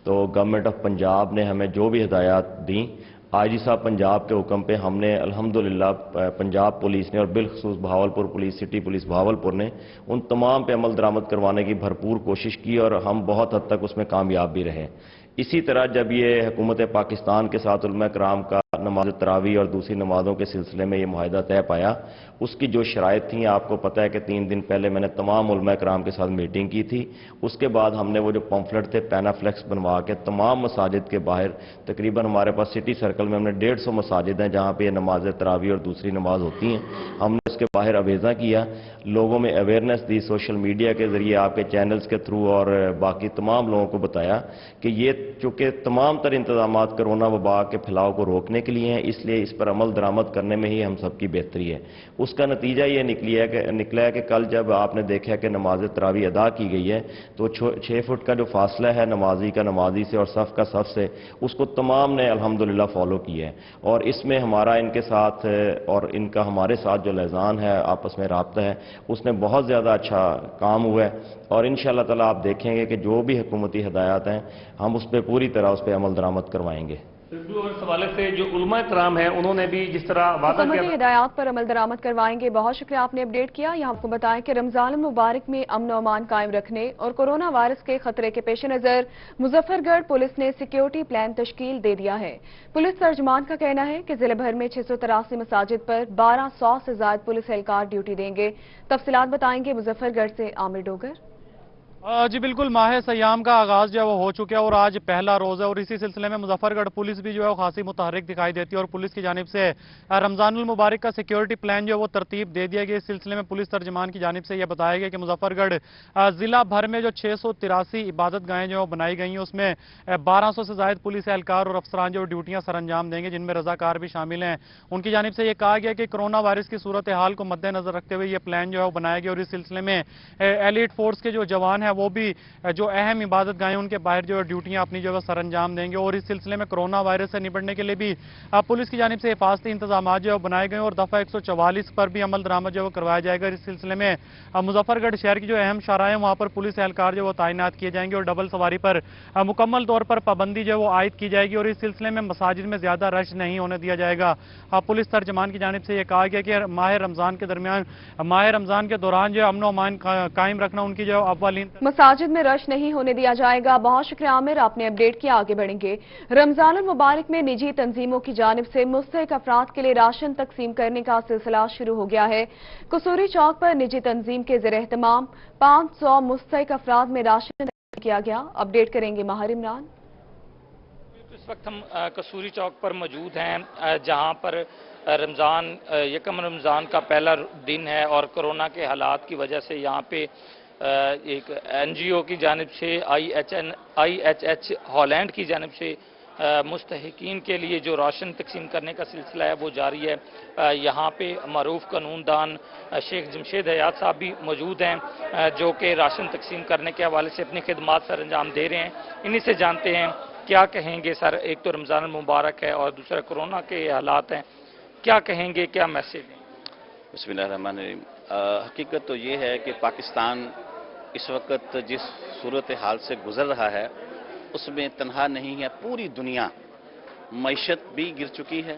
तो गवर्नमेंट ऑफ पंजाब ने हमें जो भी हिदायत दी, आईजी साहब पंजाब के हुक्म पे हमने अल्हम्दुलिल्लाह पंजाब पुलिस ने और बिलखसूस Bahawalpur police, city police Bahawalpur ने उन तमाम पे अमल दरामद करवाने की भरपूर कोशिश की और हम बहुत हद तक उसमें कामयाब भी रहे। इसी तरह जब ये हुकूमत पाकिस्तान के साथ उलमा कराम का नमाज तरावी और दूसरी नमाज़ों के सिलसिले में ये मुआहदा तय पाया, उसकी जो शराइत थी आपको पता है कि 3 दिन पहले मैंने तमाम उलमा कराम के साथ मीटिंग की थी। उसके बाद हमने वो जो पम्फलेट थे पैनाफ्लेक्स बनवा के तमाम मसाजिद के बाहर, तकरीबन हमारे पास सिटी सर्कल में हमने 150 मसाजिद हैं जहाँ पे ये नमाज तरावी और दूसरी नमाज होती हैं, हमने उसके बाहर अवेज़ा किया, लोगों में अवेयरनेस दी, सोशल मीडिया के ज़रिए आपके चैनल्स के थ्रू और बाकी तमाम लोगों को बताया कि ये चूँकि तमाम तर इंतजाम कोरोना वबा के फैलाव को रोकने के लिए हैं, इसलिए इस पर अमल दरामद करने में ही हम सबकी बेहतरी है। उसका नतीजा ये निकला है कि कल जब आपने देखा कि नमाज तरावी अदा की गई है तो 6 फुट का जो फासला है नमाजी का नमाजी से और सफ़ का सफ़ से, उसको तमाम ने अल्हम्दुलिल्लाह फॉलो किया है और इसमें हमारा इनके साथ और इनका हमारे साथ जो लहज़ान है, आपस में राब्ता है, उसने बहुत ज़्यादा अच्छा काम हुआ है और इंशाअल्लाह ताला आप देखेंगे कि जो भी हुकूमती हिदायत हैं हम उस पर पूरी तरह उस पर अमल दरामद करवाएंगे। इस हवाले से जो उलमा कराम है उन्होंने भी जिस तरह वादा किया हिदायत पर अमल दरामद करवाएंगे। बहुत शुक्रिया, आपने अपडेट किया। यहाँ आपको बताएं कि रमजान मुबारक में अमन और अमान कायम रखने और कोरोना वायरस के खतरे के पेश नजर मुजफ्फरगढ़ पुलिस ने सिक्योरिटी प्लान तश्कील दे दिया है। पुलिस तर्जमान का कहना है कि जिले भर में 683 मसाजिद पर 1200 से ज्यादा पुलिस एहलकार ड्यूटी देंगे। तफसीलात बताएंगे मुजफ्फरगढ़ से आमिर डोगर। जी बिल्कुल, माह सयाम का आगाज जो है वो हो चुका है और आज पहला रोज है और इसी सिलसिले में मुजफ्फरगढ़ पुलिस भी जो है वो खासी मुतहरिक दिखाई देती है और पुलिस की जानिब से रमजानुल मुबारक का सिक्योरिटी प्लान जो है वो तरतीब दे दिया गया। इस सिलसिले में पुलिस तर्जमान की जानिब से यह बताया गया कि मुजफ्फरगढ़ जिला भर में जो 683 इबादत गाहें जो बनाई गई हैं उसमें 1200 से ज्यादा पुलिस एहलकार और अफसरान जो ड्यूटियां सर अंजाम देंगे, जिनमें रजाकार भी शामिल हैं। उनकी जानिब से यह कहा गया कि कोरोना वायरस की सूरत हाल को मद्देनजर रखते हुए यह प्लान जो है वो बनाया गया और इस सिलसिले में एलिट फोर्स के जो जवान है वो भी जो अहम इबादत गाहें उनके बाहर जो ड्यूटियां अपनी जगह सर अंजाम देंगे और इस सिलसिले में कोरोना वायरस से निपटने के लिए भी पुलिस की जानिब से हिफाजती इंतजाम जो बनाए गए और दफा 144 पर भी अमल दरामद जो करवाया जाएगा। इस सिलसिले में मुजफ्फरगढ़ शहर की जो अहम शाहराह हैं वहां पर पुलिस एहलकार जो वो तैनात किए जाएंगे और डबल सवारी पर मुकम्मल तौर पर पाबंदी जो वो आयद की जाएगी और इस सिलसिले में मसाजिद में ज्यादा रश नहीं होने दिया जाएगा। पुलिस तर्जमान की जानिब से यह कहा गया कि माह रमजान के दरमियान माह रमजान के दौरान जो अमन अमान कायम रखना उनकी जो अव्वलीन मसाजिद में रश नहीं होने दिया जाएगा। बहुत शुक्रिया आमिर, आपने अपडेट किया। आगे बढ़ेंगे। रमजान मुबारक में निजी तंजीमों की जानिब से मुस्तहिक अफराद के लिए राशन तकसीम करने का सिलसिला शुरू हो गया है। कसूरी चौक पर निजी तंजीम के ज़ेर एहतमाम 500 मुस्तहिक अफराद में राशन किया गया। अपडेट करेंगे माहिर इमरान। इस वक्त हम कसूरी चौक पर मौजूद हैं जहां पर रमज़ान यकम रमज़ान का पहला दिन है और कोरोना के हालात की वजह से यहाँ पे एक एनजीओ की जानिब से IHH हॉलैंड की जानिब से मुस्तहिकीन के लिए जो राशन तकसीम करने का सिलसिला है वो जारी है। यहाँ पे मरूफ कानूनदान शेख जमशेद हयात साहब भी मौजूद हैं जो कि राशन तकसीम करने के हवाले से अपनी खिदमात सर अंजाम दे रहे हैं। इन्हीं से जानते हैं क्या कहेंगे सर। एक तो रमज़ान मुबारक है और दूसरा कोरोना के हालात हैं, क्या कहेंगे, क्या मैसेज है? बिस्मिल्लाहिर्रहमानिर्रहीम। हकीकत तो ये है कि पाकिस्तान اس وقت جس صورتحال سے گزر رہا ہے اس میں تنہا نہیں ہے، پوری دنیا معیشت بھی گر چکی ہے،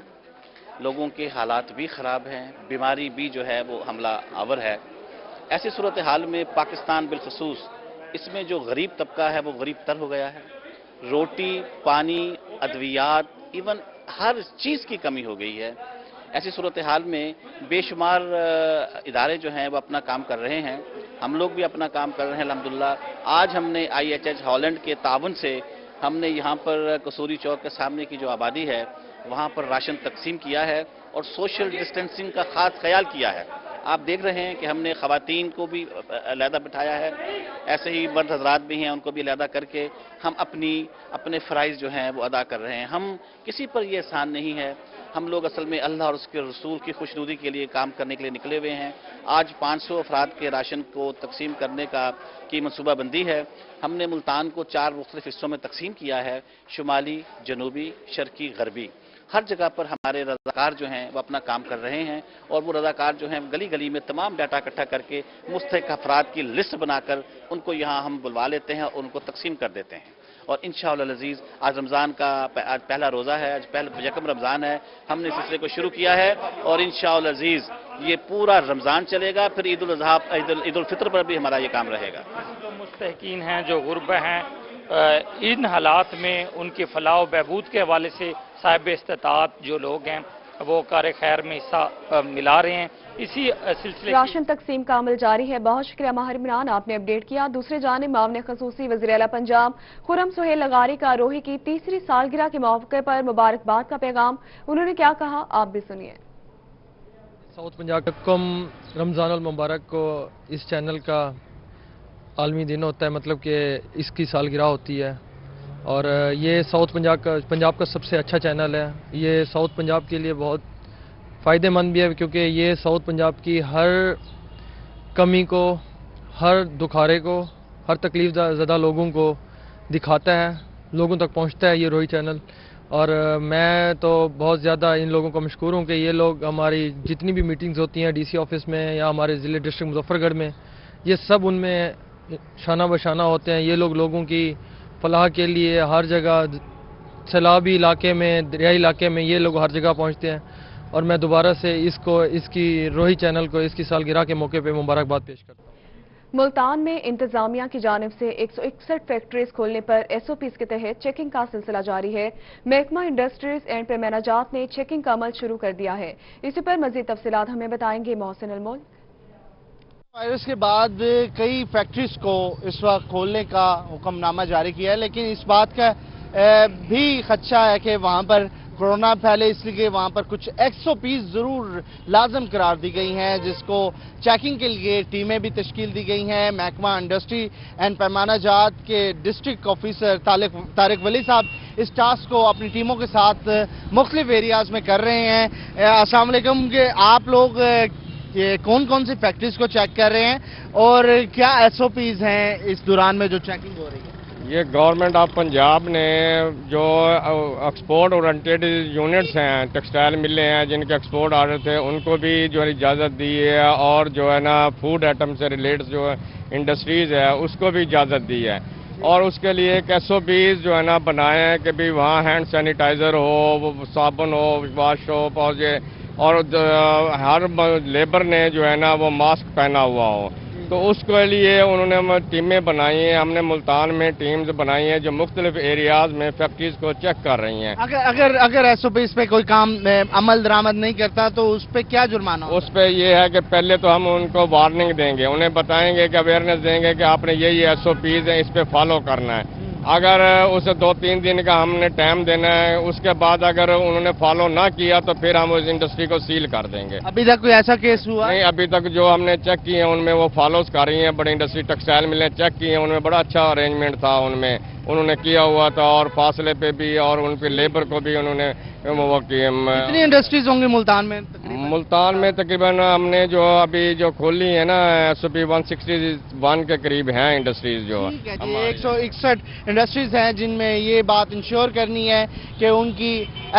لوگوں کے حالات بھی خراب ہیں، بیماری بھی جو ہے وہ حملہ آور ہے۔ ایسی صورتحال میں پاکستان بالخصوص اس میں جو غریب طبقہ ہے وہ غریب تر ہو گیا ہے، روٹی، پانی، ادویات، ایون ہر چیز کی کمی ہو گئی ہے۔ ایسی صورتحال میں بے شمار ادارے جو ہیں وہ اپنا کام کر رہے ہیں، ہم لوگ بھی اپنا کام کر رہے ہیں الحمدللہ۔ آج ہم نے IHH ہالینڈ کے تعاون سے ہم نے یہاں پر کسوری چوک کے سامنے کی جو آبادی ہے وہاں پر راشن تقسیم کیا ہے اور سوشل ڈسٹینسنگ کا خاص خیال کیا ہے۔ آپ دیکھ رہے ہیں کہ ہم نے خواتین کو بھی علیحدہ بٹھایا ہے، ایسے ہی مرد حضرات بھی ہیں، ان کو بھی علیحدہ کر کے ہم اپنے فرائض جو ہیں وہ ادا کر رہے ہیں۔ ہم کسی پر یہ احسان نہیں ہے، ہم لوگ اصل میں اللہ اور اس کے رسول کی خوشنودی کے لیے کام کرنے کے لیے نکلے ہوئے ہیں۔ آج 500 افراد کے راشن کو تقسیم کرنے کی منصوبہ بندی ہے۔ ہم نے ملتان کو 4 مختلف حصوں میں تقسیم کیا ہے، شمالی، جنوبی، شرقی، غربی۔ ہر جگہ پر ہمارے رضاکار جو ہیں وہ اپنا کام کر رہے ہیں اور وہ رضاکار جو ہیں گلی گلی میں تمام ڈیٹا اکٹھا کر کے مستحق افراد کی لسٹ بنا کر ان کو یہاں ہم بلوا لیتے ہیں اور ان کو تقسیم کر دیتے ہیں۔ اور انشاءاللہ العزیز آج رمضان کا آج پہلا روزہ ہے، آج یکم رمضان ہے، ہم نے اس سلسلے کو شروع کیا ہے اور انشاءاللہ العزیز یہ پورا رمضان چلے گا، پھر عید الفطر پر بھی ہمارا یہ کام رہے گا۔ جو مستحقین ہیں، جو غربا ہیں، ان حالات میں ان کی فلاح و بہبود کے حوالے سے صاحب استطاعت جو لوگ ہیں وہ کار خیر میں حصہ ملا رہے ہیں۔ اسی سلسلے راشن تقسیم کا عمل جاری ہے۔ بہت شکریہ ماہر عمران، آپ نے اپڈیٹ کیا۔ دوسرے جانب معاون خصوصی وزیر اعلیٰ پنجاب خرم سہیل لغاری کا روہی کی 3ری سالگرہ کے موقع پر مبارکباد کا پیغام، انہوں نے کیا کہا آپ بھی سنیے۔ ساؤتھ پنجاب کم رمضان المبارک کو اس چینل کا عالمی دن ہوتا ہے، مطلب کہ اس کی سالگرہ ہوتی ہے اور یہ ساؤتھ پنجاب کا سب سے اچھا چینل ہے۔ یہ ساؤتھ پنجاب کے لیے بہت فائدہ مند بھی ہے کیونکہ یہ ساؤتھ پنجاب کی ہر کمی کو، ہر دکھارے کو، ہر تکلیف زدہ لوگوں کو دکھاتا ہے، لوگوں تک پہنچتا ہے یہ روہی چینل۔ اور میں تو بہت زیادہ ان لوگوں کا مشکور ہوں کہ یہ لوگ ہماری جتنی بھی میٹنگز ہوتی ہیں DC آفس میں یا ہمارے ضلع ڈسٹرکٹ مظفر گڑھ میں، یہ سب ان میں شانہ بشانہ ہوتے ہیں۔ یہ لوگوں کی فلاح کے لیے ہر جگہ، سیلابی علاقے میں، دریائی علاقے میں یہ لوگ ہر جگہ پہنچتے ہیں اور میں دوبارہ سے اس کی روہی چینل کو اس کی سالگرہ کے موقع پہ مبارکباد پیش کرتا ہوں۔ ملتان میں انتظامیہ کی جانب سے 161 فیکٹریز کھولنے پر SOPs کے تحت چیکنگ کا سلسلہ جاری ہے۔ محکمہ انڈسٹریز اینڈ پیمانجات نے چیکنگ کا عمل شروع کر دیا ہے۔ اسی پر مزید تفصیلات ہمیں بتائیں گے محسن المول۔ وائرس کے بعد کئی فیکٹریز کو اس وقت کھولنے کا حکم نامہ جاری کیا ہے، لیکن اس بات کا بھی خدشہ ہے کہ وہاں پر کورونا پھیلے، اس لیے وہاں پر کچھ SOPs ضرور لازم قرار دی گئی ہیں، جس کو چیکنگ کے لیے ٹیمیں بھی تشکیل دی گئی ہیں۔ محکمہ انڈسٹری اینڈ پیمانہ جات کے ڈسٹرکٹ آفیسر طارق ولی صاحب اس ٹاسک کو اپنی ٹیموں کے ساتھ مختلف ایریاز میں کر رہے ہیں۔ السلام علیکم، کہ آپ لوگ کون سی فیکٹریز کو چیک کر رہے ہیں اور کیا SOPs ہیں اس دوران میں جو چیکنگ ہو رہی ہے؟ یہ گورنمنٹ آف پنجاب نے جو ایکسپورٹ اورینٹیڈ یونٹس ہیں، ٹیکسٹائل ملیں ہیں جن کے ایکسپورٹ آرڈر تھے، ان کو بھی جو ہے اجازت دی ہے اور جو ہے نا فوڈ آئٹم سے ریلیٹڈ جو انڈسٹریز ہے اس کو بھی اجازت دی ہے اور اس کے لیے ایک SOPs جو ہے نا بنائے ہیں کہ بھی وہاں ہینڈ سینیٹائزر ہو، صابن ہو، واش سوپ اور ہر لیبر نے جو ہے نا وہ ماسک پہنا ہوا ہو، تو اس کے لیے انہوں نے ٹیمیں بنائی ہیں۔ ہم نے ملتان میں ٹیمز بنائی ہیں جو مختلف ایریاز میں فیکٹریز کو چیک کر رہی ہیں۔ اگر SOPs پہ کوئی کام عمل درآمد نہیں کرتا تو اس پہ کیا جرمانہ ہوگا؟ اس پہ یہ ہے کہ پہلے تو ہم ان کو وارننگ دیں گے، انہیں بتائیں گے کہ اویئرنیس دیں گے کہ آپ نے یہ SOPs ہیں، اس پہ فالو کرنا ہے۔ اگر اسے 2-3 دن کا ہم نے ٹائم دینا ہے، اس کے بعد اگر انہوں نے فالو نہ کیا تو پھر ہم اس انڈسٹری کو سیل کر دیں گے۔ ابھی تک کوئی ایسا کیس ہوا؟ نہیں، ابھی تک جو ہم نے چیک کیے ہیں ان میں وہ فالوز کر رہی ہیں۔ بڑی انڈسٹری ٹیکسٹائل ملیں چیک کی ہیں، ان میں بڑا اچھا ارینجمنٹ تھا، ان میں انہوں نے کیا ہوا تھا اور فاصلے پہ بھی اور ان پہ لیبر کو بھی انہوں نے وہ کیے۔ کتنی انڈسٹریز ہوں گی ملتان میں؟ ملتان میں تقریباً ہم نے جو ابھی جو کھولی ہے نا SOP 161 کے قریب ہیں انڈسٹریز جو 161 انڈسٹریز ہیں جن میں یہ بات انشور کرنی ہے کہ ان کی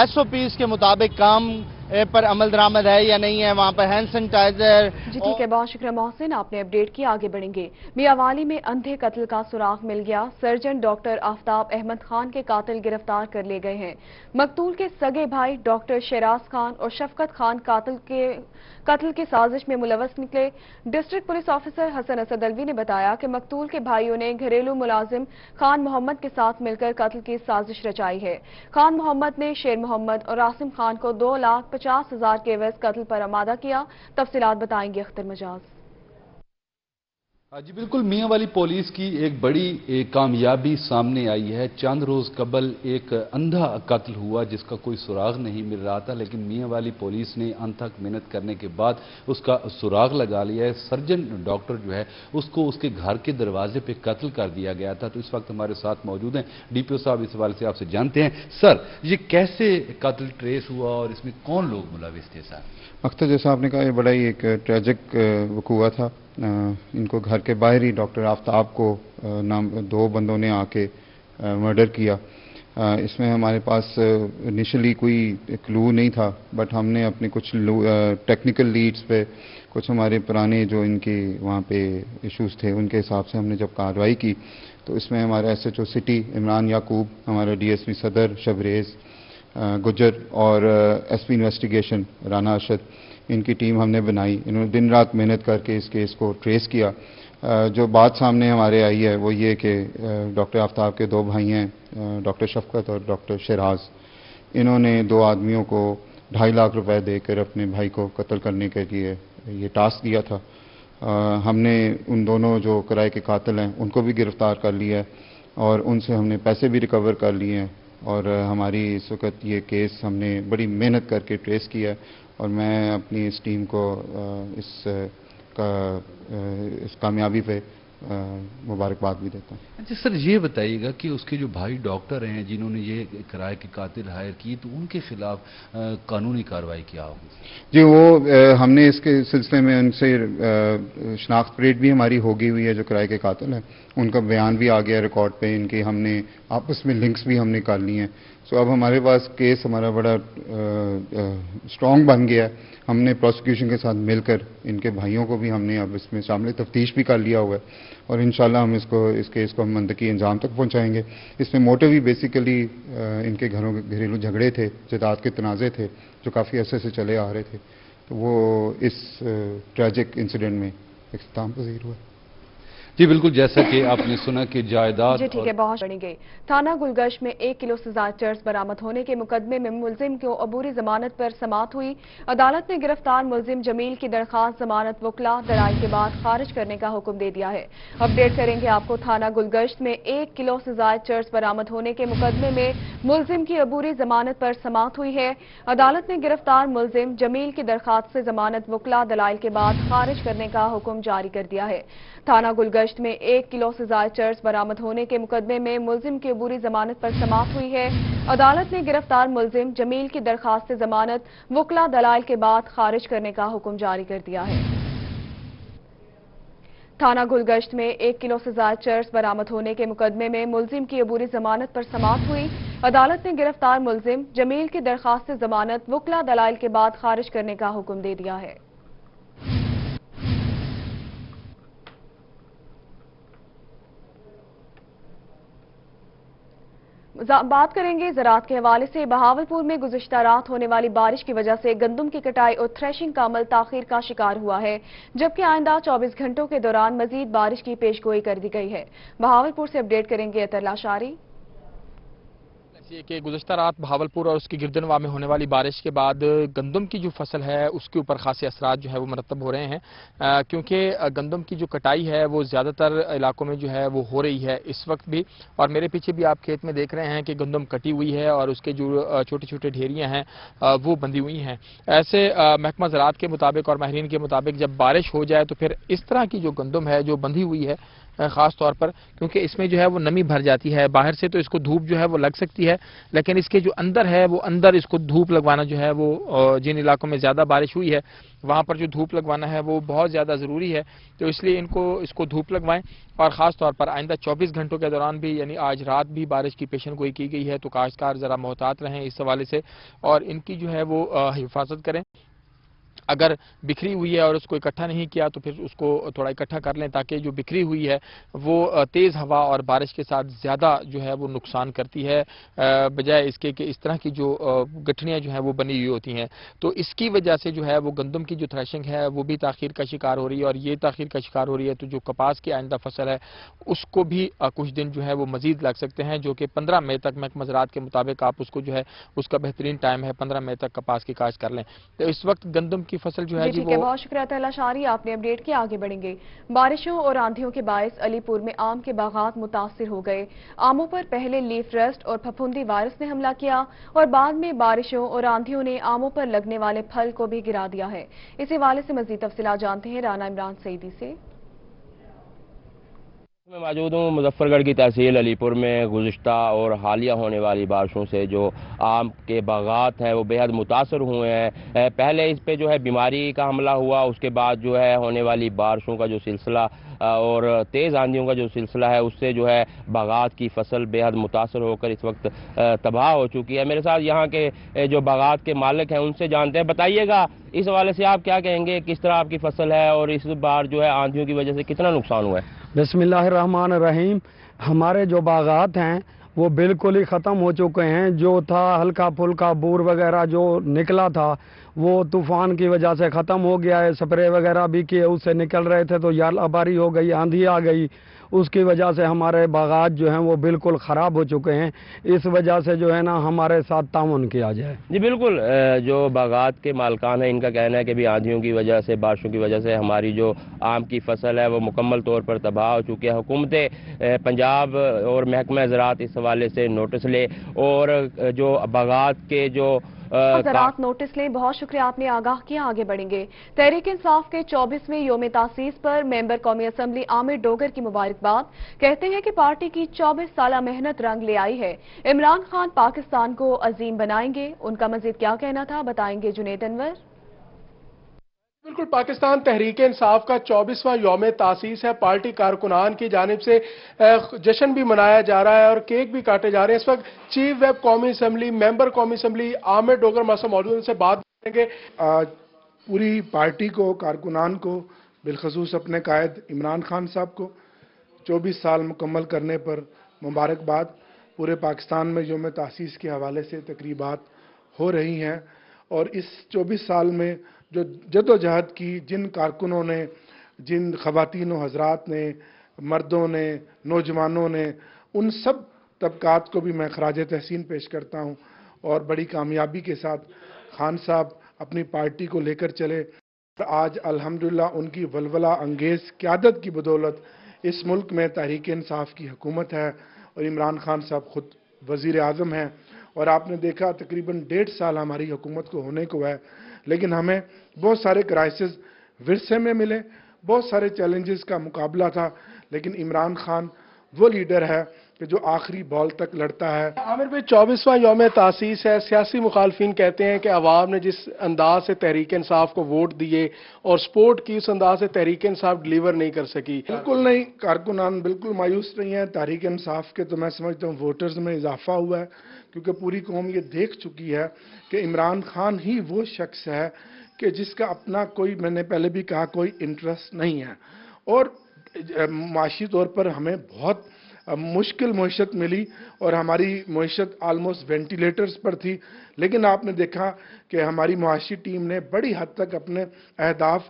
SOPs کے مطابق کام पर अमल दरामद है या नहीं है, वहाँ पर हैंड सैनिटाइजर। जी ठीक है, बहुत शुक्रिया मोहसिन, आपने अपडेट किया। आगे बढ़ेंगे। मियांवाली में अंधे कत्ल का सुराग मिल गया। सर्जन डॉक्टर आफ्ताब अहमद खान के कातिल गिरफ्तार कर लिए गए हैं। मकतूल के सगे भाई डॉक्टर शेराज खान और शफकत खान कत्ल की साजिश में मुलव्वस निकले। District police officer Hasan Asad Alvi ने बताया कि मकतूल के भाइयों ने घरेलू मुलाजिम खान मोहम्मद के साथ मिलकर कत्ल की साजिश रचाई है। खान मोहम्मद ने शेर मोहम्मद और आसिम खान को 2,50,000 के एवज कत्ल पर आमादा किया। तफसीलात बताएंगे अख्तर मजाज। जी बिल्कुल, मियांवाली पुलिस की एक बड़ी कामयाबी सामने आई है। चंद रोज कबल एक अंधा कत्ल हुआ जिसका कोई सुराग नहीं मिल रहा था, लेकिन मियांवाली पुलिस ने अनथक मेहनत करने के बाद उसका सुराग लगा लिया है। सर्जन डॉक्टर जो है उसको उसके घर के दरवाजे पे कत्ल कर दिया गया था। तो इस वक्त हमारे साथ मौजूद हैं डीपीओ साहब, इस हवाले से आपसे जानते हैं। सर, ये कैसे कत्ल ट्रेस हुआ और इसमें कौन लोग मुलविस थे? सर अख्तर, जैसा आपने कहा, ये बड़ा ही एक ट्रेजिक वकूआ था। इनको घर के बाहर ही डॉक्टर आफ्ताब को नाम 2 बंदों ने आके मर्डर किया। इसमें हमारे पास इनिशियली कोई क्लू नहीं था, बट हमने अपने कुछ टेक्निकल लीड्स पे, कुछ हमारे पुराने जो इनके वहाँ पे इश्यूज थे, उनके हिसाब से हमने जब कार्रवाई की तो इसमें हमारे SHO सिटी इमरान याकूब, हमारा DSP सदर शबरेज गुजर और SP इन्वेस्टिगेशन राना अरशद, इनकी टीम हमने बनाई। इन्होंने दिन रात मेहनत करके इस केस को ट्रेस किया। जो बात सामने हमारे आई है वो ये कि डॉक्टर आफ्ताब के 2 भाई हैं, डॉक्टर शफकत और डॉक्टर शेराज। इन्होंने 2 आदमियों को 2.5 लाख रुपए देकर अपने भाई को कत्ल करने के लिए ये टास्क दिया था। हमने उन दोनों जो किराए के कातिल हैं उनको भी गिरफ्तार कर लिया है और उनसे हमने पैसे भी रिकवर कर लिए हैं। और हमारी इस वक्त ये केस हमने बड़ी मेहनत करके ट्रेस किया है और मैं अपनी इस टीम को इस कामयाबी पे मुबारकबाद भी देता हूँ। अच्छा सर, ये बताइएगा कि उसके जो भाई डॉक्टर हैं जिन्होंने ये किराए के कातिल हायर किए, तो उनके खिलाफ कानूनी कार्रवाई क्या होगी? जी, वो हमने इसके सिलसिले में उनसे शनाख्त परेड भी हमारी होगी हुई है। जो किराए के कातिल हैं उनका बयान भी आ गया रिकॉर्ड पे, इनके हमने आपस में लिंक्स भी हमने कर लिए हैं। सो अब हमारे पास केस हमारा बड़ा स्ट्रॉन्ग बन गया है। हमने प्रोसिक्यूशन के साथ मिलकर इनके भाइयों को भी हमने अब इसमें शामिल तफ्तीश भी कर लिया हुआ है और इंशाल्लाह हम इस केस को हम मंतकी अंजाम तक पहुंचाएंगे। इसमें मोटिव भी बेसिकली इनके घरों के घरेलू झगड़े थे, जायदाद के तनाज़े थे जो काफ़ी अरसे से चले आ रहे थे, तो वो इस ट्रैजिक इंसिडेंट में इख्तिताम पजीर हुआ। जी बिल्कुल, जैसा कि आपने सुना कि जायदाद। जी ठीक है, बहुत बढ़ेंगे। थाना गुलगश्त में 1 किलो से ज्यादा चर्स बरामद होने के मुकदमे में मुलजिम को अबूरी जमानत पर समाअत हुई। अदालत ने गिरफ्तार मुलजिम जमील की दरखास्त जमानत वकला दराई के बाद खारिज करने का हुक्म दे दिया है। अपडेट करेंगे आपको। थाना गुलगश्त में 1 किलो से ज्यादा चर्स बरामद होने के मुकदमे में मुलजिम की अबूरी जमानत पर समाअत हुई है। अदालत ने गिरफ्तार मुलजिम जमील की दरखास्त से जमानत वकला दलाइल के बाद खारिज करने का हुक्म जारी कर दिया है। थाना गुलगश्त में 1 किलो से ज्यादा चर्स बरामद होने के मुकदमे में मुलजिम की अबूरी जमानत पर समाअत हुई है। अदालत ने गिरफ्तार मुलजिम जमील की दरखास्त से जमानत वकला दलाइल के बाद खारिज करने का हुक्म जारी कर दिया है। थाना गुलगश्त में 1 किलो से ज्यादा चर्स बरामद होने के मुकदमे में मुलजिम की अबूरी जमानत पर समाअत हुई। अदालत ने गिरफ्तार मुलजिम जमील की दरखास्त से जमानत वकला दलाइल के बाद खारिज करने का हुक्म दे दिया है। बात करेंगे ज़राअत के हवाले से। बहावलपुर में गुज़िश्ता रात होने वाली बारिश की वजह से गंदम की कटाई और थ्रेशिंग का अमल ताखीर का शिकार हुआ है, जबकि आइंदा 24 घंटों के दौरान मजीद बारिश की पेशगोई कर दी गई है। बहावलपुर से अपडेट करेंगे अतर लाशारी। कि गुज़श्ता रात बहावलपुर और उसकी गिरदनवा में होने वाली बारिश के बाद गंदम की जो फसल है उसके ऊपर खासे असरात जो है वो मरतब हो रहे हैं, क्योंकि गंदम की जो कटाई है वो ज़्यादातर इलाकों में जो है वो हो रही है इस वक्त भी। और मेरे पीछे भी आप खेत में देख रहे हैं कि गंदम कटी हुई है और उसके जो छोटे छोटे ढेरियाँ हैं वो बंधी हुई हैं। ऐसे महकमा ज़राअत के मुताबिक और माहिरीन के मुताबिक जब बारिश हो जाए तो फिर इस तरह की जो गंदम है जो बंधी हुई है ख़ास तौर पर क्योंकि इसमें जो है वो नमी भर जाती है। बाहर से तो इसको धूप जो है वो लग सकती है, लेकिन इसके जो अंदर है वो अंदर इसको धूप लगवाना जो है वो जिन इलाकों में ज़्यादा बारिश हुई है वहाँ पर जो धूप लगवाना है वो बहुत ज़्यादा ज़रूरी है। तो इसलिए इसको धूप लगवाएं और ख़ास तौर पर आइंदा 24 घंटों के दौरान भी यानी आज रात भी बारिश की पेशन गोई की गई है। तो काश्तकार ज़रा मोहतात रहें इस हवाले से और इनकी जो है वो हिफाजत करें। अगर बिखरी हुई है और उसको इकट्ठा नहीं किया तो फिर उसको थोड़ा इकट्ठा कर लें ताकि जो बिखरी हुई है वो तेज़ हवा और बारिश के साथ ज़्यादा जो है वो नुकसान करती है बजाय इसके कि इस तरह की जो गठनियाँ जो हैं वो बनी हुई होती हैं। तो इसकी वजह से जो है वो गंदम की जो थ्रेशिंग है वो भी ताख़ीर का शिकार हो रही है और ये ताख़ीर का शिकार हो रही है। तो जो कपास की आइंदा फसल है उसको भी कुछ दिन जो है वो मज़ीद लग सकते हैं, जो कि 15 मई तक महकमा ज़राअत के मुताबिक आप उसको जो है उसका बेहतरीन टाइम है 15 मई तक कपास की काश्त कर लें। तो इस वक्त गंदम की फसल जो है जी वो बहुत शुक्रिया तहला शारी, आपने अपडेट किया। आगे बढ़ेंगे। बारिशों और आंधियों के बायस अलीपुर में आम के बागात मुतासिर हो गए। आमों पर पहले लीफ रस्ट और फफूंदी वायरस ने हमला किया और बाद में बारिशों और आंधियों ने आमों पर लगने वाले फल को भी गिरा दिया है। इस हवाले से मजीद तफसीलात जानते हैं राना इमरान सईदी से। मैं मौजूद हूँ मुजफ्फरगढ़ की तहसील अलीपुर में। गुज़िश्ता और हालिया होने वाली बारिशों से जो आम के बागात हैं वो बेहद मुतासर हुए हैं। पहले इस पे जो है बीमारी का हमला हुआ, उसके बाद जो है होने वाली बारिशों का जो सिलसिला और तेज़ आंधियों का जो सिलसिला है उससे जो है बागात की फसल बेहद मुतासर होकर इस वक्त तबाह हो चुकी है। मेरे साथ यहाँ के जो बागात के मालिक हैं उनसे जानते हैं। बताइएगा इस हवाले से आप क्या कहेंगे, किस तरह आपकी फसल है और इस बार जो है आंधियों की वजह से कितना नुकसान हुआ है? बिस्मिल्लाहिर्रहमानिर्रहीम। हमारे जो बागात हैं वो बिल्कुल ही ख़त्म हो चुके हैं। जो था हल्का फुल्का बूर वगैरह जो निकला था वो तूफ़ान की वजह से ख़त्म हो गया है। स्प्रे वगैरह भी किए उससे निकल रहे थे तो यालाबारी हो गई, आंधी आ गई, उसकी वजह से हमारे बागात जो हैं वो बिल्कुल ख़राब हो चुके हैं। इस वजह से जो है ना हमारे साथ ताउन किया जाए। जी बिल्कुल, जो बागात के मालकान हैं इनका कहना है कि भी आंधियों की वजह से, बारिशों की वजह से हमारी जो आम की फसल है वो मुकम्मल तौर पर तबाह हो चुकी है। हुकूमत पंजाब और महकमा ज़राअत इस हवाले से नोटिस ले और जो बागात के जो ज़राअत नोटिस लें। बहुत शुक्रिया, आपने आगाह किया। आगे बढ़ेंगे। तहरीक इंसाफ के 24वें योम तासीस पर मेंबर कौमी असम्बली आमिर डोगर की मुबारकबाद। कहते हैं कि पार्टी की 24 साल मेहनत रंग ले आई है। इमरान खान पाकिस्तान को अजीम बनाएंगे। उनका मजीद क्या कहना था बताएंगे जुनेद अनवर। बिल्कुल, पाकिस्तान तहरीक इंसाफ का 24वां यौम तासीस है। पार्टी कारकुनान की जानिब से जश्न भी मनाया जा रहा है और केक भी काटे जा रहे हैं। इस वक्त चीफ वेब कौमी असम्बली मेंबर कौमी असम्बली आमिर डोगर मौसम मौजूद, उनसे बात करेंगे। पूरी पार्टी को, कारकुनान को, बिलखसूस अपने कायद इमरान खान साहब को 24 साल मुकम्मल करने पर मुबारकबाद। पूरे पाकिस्तान में यौम तासीस के हवाले से तकरीबात हो रही हैं और इस 24 साल में जो जदोजहद की जिन कारकुनों ने, जिन ख़वातीन व हज़रात ने, मर्दों ने, नौजवानों ने, उन सब तबकात को भी मैं खराज तहसीन पेश करता हूँ और बड़ी कामयाबी के साथ खान साहब अपनी पार्टी को लेकर चले। आज अल्हम्दुलिल्लाह उनकी वलवला अंगेज़ क़यादत की बदौलत इस मुल्क में तहरीक इंसाफ की हुकूमत है और इमरान खान साहब खुद वज़ीर आज़म हैं। और आपने देखा तकरीबन 1.5 साल हमारी हुकूमत को होने को है, लेकिन हमें बहुत सारे क्राइसिस विरसे में मिले, बहुत सारे चैलेंजेस का मुकाबला था, लेकिन इमरान खान वो लीडर है कि जो आखिरी बॉल तक लड़ता है। आमिर भाई, 24वां यौम तासीस है। सियासी मुखालफिन कहते हैं कि अवाम ने जिस अंदाज से तहरीक इंसाफ को वोट दिए और सपोर्ट की, उस अंदाज से तहरीक इंसाफ डिलीवर नहीं कर सकी। बिल्कुल नहीं, कारकुनान बिल्कुल मायूस नहीं है। तहरीक इंसाफ के तो मैं समझता हूँ वोटर्स में इजाफा हुआ है, क्योंकि पूरी कौम ये देख चुकी है कि इमरान खान ही वो शख्स है कि जिसका अपना कोई, मैंने पहले भी कहा, कोई इंटरेस्ट नहीं है। और माशी तौर पर हमें बहुत मुश्किल मईशत मिली और हमारी मईशत आलमोस्ट वेंटिलेटर्स पर थी, लेकिन आपने देखा कि हमारी मुआशी टीम ने बड़ी हद तक अपने अहदाफ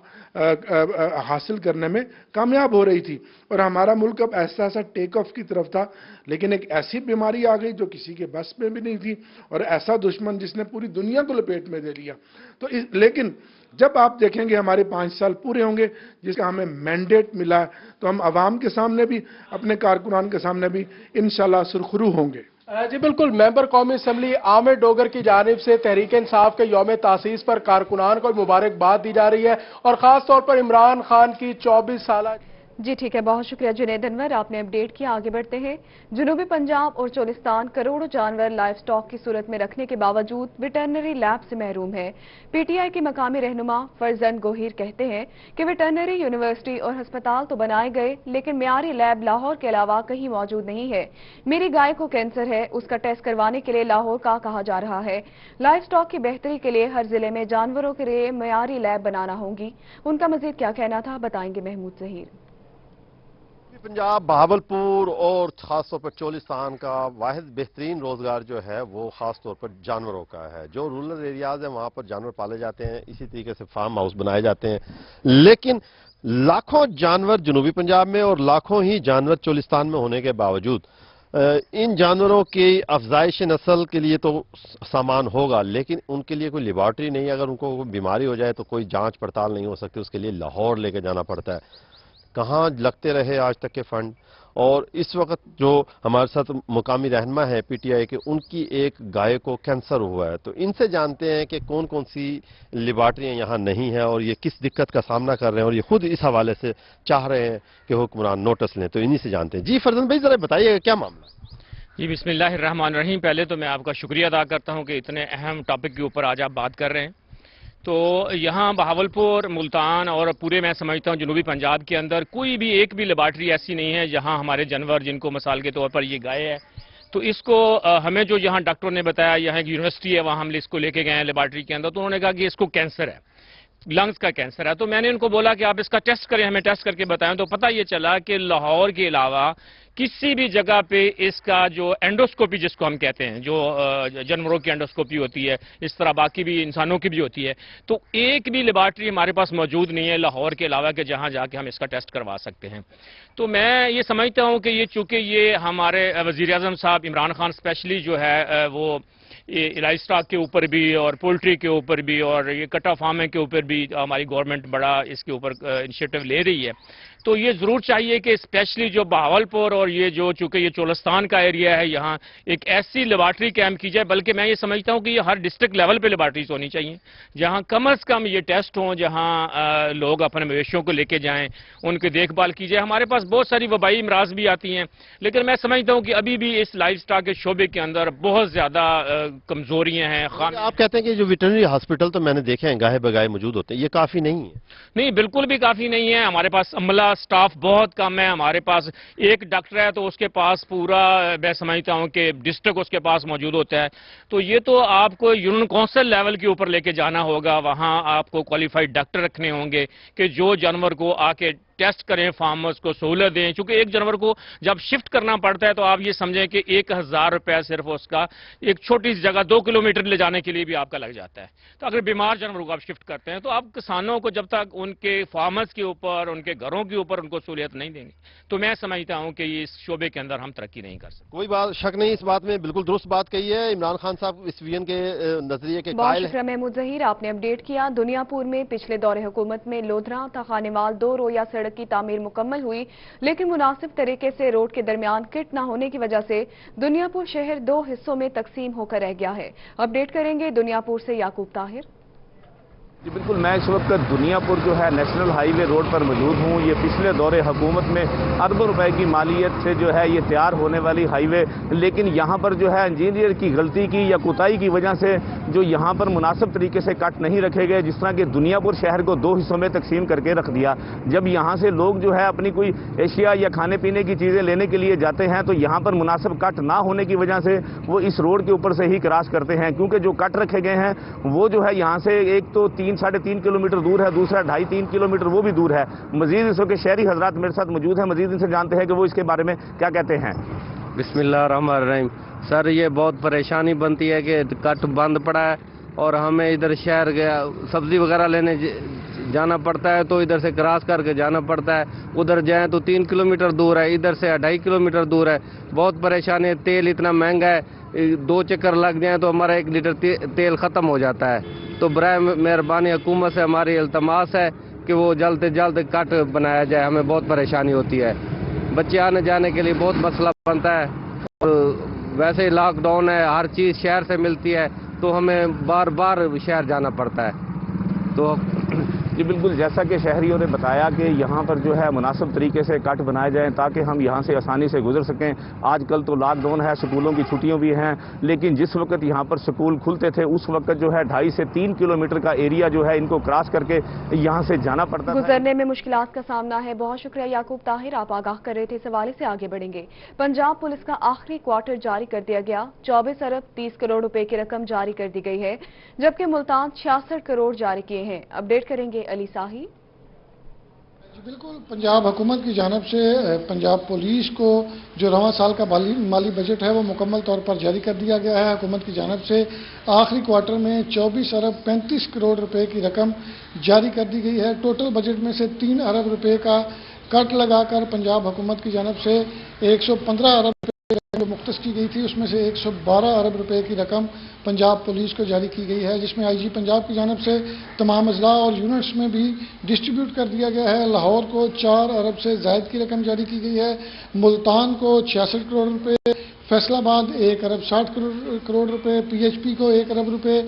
हासिल करने में कामयाब हो रही थी और हमारा मुल्क अब ऐसा ऐसा टेक ऑफ की तरफ था। लेकिन एक ऐसी बीमारी आ गई जो किसी के बस में भी नहीं थी और ऐसा दुश्मन जिसने पूरी दुनिया को लपेट में दे लिया। तो लेकिन जब आप देखेंगे हमारे 5 साल पूरे होंगे जिसका हमें मैंडेट मिला है, तो हम आवाम के सामने भी, अपने कारकुनान के सामने भी इंशाल्लाह सुरखरू होंगे। जी बिल्कुल, मेंबर कौमी असम्बली आमिर डोगर की जानिब से तहरीक इंसाफ के यौम तासीस पर कारकुनान को मुबारकबाद दी जा रही है और खास तौर पर इमरान खान की 24 साल जी ठीक है, बहुत शुक्रिया जुनैद अनवर, आपने अपडेट किया। आगे बढ़ते हैं। जनूबी पंजाब और चोलिस्तान करोड़ों जानवर लाइव स्टॉक की सूरत में रखने के बावजूद वेटरनरी लैब से महरूम है। पीटीआई के मकामी रहनुमा फरजंद गोहीर कहते हैं कि वेटरनरी यूनिवर्सिटी और हस्पताल तो बनाए गए, लेकिन मियारी लैब लाहौर के अलावा कहीं मौजूद नहीं है। मेरी गाय को कैंसर है, उसका टेस्ट करवाने के लिए लाहौर का कहा जा रहा है। लाइव स्टॉक की बेहतरी के लिए हर जिले में जानवरों के लिए मियारी लैब बनाना होगी। उनका मजीद क्या कहना था, बताएंगे महमूद जहीर। पंजाब, बहावलपुर और ख़ास तौर पर चोलिस्तान का वाहिद बेहतरीन रोज़गार जो है वो ख़ास तौर पर जानवरों का है। जो रूरल एरियाज़ हैं वहाँ पर जानवर पाले जाते हैं, इसी तरीके से फार्म हाउस बनाए जाते हैं, लेकिन लाखों जानवर जनूबी पंजाब में और लाखों ही जानवर चोलिस्तान में होने के बावजूद इन जानवरों की अफजाइश नस्ल के लिए तो सामान होगा, लेकिन उनके लिए कोई लेबॉर्ट्री नहीं है। अगर उनको कोई बीमारी हो जाए तो कोई जाँच पड़ताल नहीं हो सकती, उसके लिए लाहौर लेके जाना पड़ता है। कहाँ लगते रहे आज तक के फंड। और इस वक्त जो हमारे साथ मुकामी रहनुमा है पीटीआई के, उनकी एक गाय को कैंसर हुआ है, तो इनसे जानते हैं कि कौन कौन सी लेबॉर्ट्रियाँ यहाँ नहीं है और ये किस दिक्कत का सामना कर रहे हैं, और ये खुद इस हवाले से चाह रहे हैं कि हुक्मरान नोटिस लें। तो इन्हीं से जानते हैं। जी फरजंद भाई, जरा बताइएगा क्या मामला। जी बिस्मिल्लाहिर्रहमानिर्रहीम। पहले तो मैं आपका शुक्रिया अदा करता हूँ कि इतने अहम टॉपिक के ऊपर आज आप बात कर रहे हैं। तो यहाँ बहावलपुर, मुल्तान और पूरे मैं समझता हूँ जनूबी पंजाब के अंदर कोई भी एक भी लेबॉर्ट्री ऐसी नहीं है जहाँ हमारे जानवर, जिनको मिसाल के तौर पर ये गाय है, तो इसको हमें जो यहाँ डॉक्टरों ने बताया, यहाँ एक यूनिवर्सिटी है, वहाँ हम इसको लेके गए हैं लेबॉर्ट्री के अंदर, तो उन्होंने कहा कि इसको कैंसर है, लंग्स का कैंसर है। तो मैंने उनको बोला कि आप इसका टेस्ट करें, हमें टेस्ट करके बताएं। तो पता ये चला कि लाहौर के अलावा किसी भी जगह पे इसका जो एंडोस्कोपी जिसको हम कहते हैं, जो जानवरों की एंडोस्कोपी होती है, इस तरह बाकी भी इंसानों की भी होती है, तो एक भी लेबॉर्ट्री हमारे पास मौजूद नहीं है लाहौर के अलावा कि जहां जाके हम इसका टेस्ट करवा सकते हैं। तो मैं ये समझता हूं कि ये चूंकि ये हमारे वज़ीर आज़म साहब इमरान खान स्पेशली जो है वो लाइव स्टॉक के ऊपर भी और पोल्ट्री के ऊपर भी और ये कटा फार्मिंग के ऊपर भी हमारी गवर्नमेंट बड़ा इसके ऊपर इनिशिएटिव ले रही है। तो ये ज़रूर चाहिए कि स्पेशली जो बहावलपुर और ये जो चूँकि ये चोलिस्तान का एरिया है, यहाँ एक ऐसी लेबॉर्ट्री कैंप की जाए, बल्कि मैं ये समझता हूँ कि ये हर डिस्ट्रिक्ट लेवल पे लेबॉर्ट्रीज होनी चाहिए, जहाँ कम अज़ कम ये टेस्ट हों, जहाँ लोग अपने मवेशियों को लेके जाएँ, उनकी देखभाल की जाए। हमारे पास बहुत सारी वबाई अमराज भी आती हैं, लेकिन मैं समझता हूँ कि अभी भी इस लाइव स्टॉक के शोबे के अंदर बहुत ज़्यादा कमज़ोरियाँ हैं। आप कहते हैं कि जो वेटरनरी हॉस्पिटल तो मैंने देखे हैं गाहे बगाए मौजूद होते हैं, ये काफ़ी नहीं है? नहीं, बिल्कुल भी काफ़ी नहीं है। हमारे पास अमला स्टाफ बहुत कम है। हमारे पास एक डॉक्टर है तो उसके पास पूरा मैं समझता हूं कि डिस्ट्रिक्ट उसके पास मौजूद होता है। तो ये तो आपको यूनियन काउंसिल लेवल के ऊपर लेके जाना होगा, वहां आपको क्वालिफाइड डॉक्टर रखने होंगे कि जो जानवर को आके टेस्ट करें, फार्मर्स को सहूलत दें। क्योंकि एक जानवर को जब शिफ्ट करना पड़ता है तो आप ये समझें कि 1000 रुपया सिर्फ उसका एक छोटी सी जगह 2 किलोमीटर ले जाने के लिए भी आपका लग जाता है। तो अगर बीमार जानवरों को आप शिफ्ट करते हैं तो आप किसानों को जब तक उनके फार्मर्स के ऊपर, उनके घरों के ऊपर उनको सहूलियत नहीं देंगे, तो मैं समझता हूं कि इस शोबे के अंदर हम तरक्की नहीं कर सकते। कोई बात शक नहीं इस बात में, बिल्कुल दुरुस्त बात कही है। इमरान खान साहब इस विजन के नजरिए के बहुत कायल हैं। शुक्रिया महमूद जहीर, आपने अपडेट किया। दुनियापुर में पिछले दौरे हुकूमत में लोधरा था खानेवाल 2 रोया सड़क की तामीर मुकम्मल हुई, लेकिन मुनासिब तरीके से रोड के दरमियान किट न होने की वजह से दुनियापुर शहर 2 हिस्सों में तकसीम होकर रह गया है। अपडेट करेंगे दुनियापुर से याकूब ताहिर। जी बिल्कुल, मैं इस वक्त दुनियापुर जो है नेशनल हाईवे रोड पर मौजूद हूँ। ये पिछले दौरे हुकूमत में अरबों रुपए की मालियत से जो है ये तैयार होने वाली हाईवे, लेकिन यहाँ पर जो है इंजीनियर की गलती की या कोताही की वजह से जो यहाँ पर मुनासिब तरीके से कट नहीं रखे गए, जिस तरह कि दुनियापुर शहर को 2 हिस्सों में तकसीम करके रख दिया। जब यहाँ से लोग जो है अपनी कोई एशिया या खाने पीने की चीज़ें लेने के लिए जाते हैं तो यहाँ पर मुनासिब कट ना होने की वजह से वो इस रोड के ऊपर से ही क्रॉस करते हैं, क्योंकि जो कट रखे गए हैं वो जो है यहाँ से एक तो 3-3.5 किलोमीटर दूर है, दूसरा 2.5-3 किलोमीटर वो भी दूर है। मजीद इस वक्त शहरी हजरात मेरे साथ मौजूद हैं, मजीद इनसे जानते हैं कि वो इसके बारे में क्या कहते हैं। बिस्मिल्लाहिर्रहमानिर्रहीम। सर, ये बहुत परेशानी बनती है कि कट बंद पड़ा है और हमें इधर शहर गया सब्जी वगैरह लेने जाना पड़ता है, तो इधर से क्रॉस करके जाना पड़ता है। उधर जाएं तो 3 किलोमीटर दूर है, इधर से 2.5 किलोमीटर दूर है। बहुत परेशानी है। तेल इतना महंगा है, 2 चक्कर लग जाए तो हमारा 1 लीटर तेल ख़त्म हो जाता है। तो बराए मेहरबानी हुकूमत से हमारी इल्तमास है कि वो जल्द से जल्द कट बनाया जाए। हमें बहुत परेशानी होती है, बच्चे आने जाने के लिए बहुत मसला बनता है। और वैसे ही लॉकडाउन है, हर चीज़ शहर से मिलती है तो हमें बार बार शहर जाना पड़ता है। तो جی بالکل، جیسا کہ شہریوں نے بتایا کہ یہاں پر جو ہے مناسب طریقے سے کٹ بنائے جائیں تاکہ ہم یہاں سے آسانی سے گزر سکیں۔ آج کل تو لاک ڈاؤن ہے، سکولوں کی چھٹیاں بھی ہیں، لیکن جس وقت یہاں پر سکول کھلتے تھے اس وقت جو ہے 2.5 سے 3 کلومیٹر کا ایریا جو ہے ان کو کراس کر کے یہاں سے جانا پڑتا تھا۔ گزرنے میں مشکلات کا سامنا ہے۔ بہت شکریہ یعقوب طاہر، آپ آگاہ کر رہے تھے۔ اس حوالے سے آگے بڑھیں گے۔ پنجاب پولیس کا آخری کوارٹر جاری کر دیا گیا، 24 ارب 30 کروڑ روپے کی رقم جاری کر دی گئی ہے، جبکہ ملتان 66 کروڑ جاری کیے ہیں۔ اپڈیٹ کریں گے علی ساہی۔ بالکل، پنجاب حکومت کی جانب سے پنجاب پولیس کو جو رواں سال کا مالی بجٹ ہے وہ مکمل طور پر جاری کر دیا گیا ہے۔ حکومت کی جانب سے آخری کوارٹر میں 24 ارب 35 کروڑ روپے کی رقم جاری کر دی گئی ہے۔ ٹوٹل بجٹ میں سے 3 ارب روپے کا کٹ لگا کر پنجاب حکومت کی جانب سے 115 ارب روپے جو مختص کی گئی تھی اس میں سے 112 ارب روپے کی رقم پنجاب پولیس کو جاری کی گئی ہے، جس میں آئی جی پنجاب کی جانب سے تمام اضلاع اور یونٹس میں بھی ڈسٹریبیوٹ کر دیا گیا ہے۔ لاہور کو 4 ارب سے زائد کی رقم جاری کی گئی ہے، ملتان کو 66 کروڑ روپے، فیصل آباد 1 ارب 60 کروڑ روپے، پی ایچ پی کو 1 ارب روپے،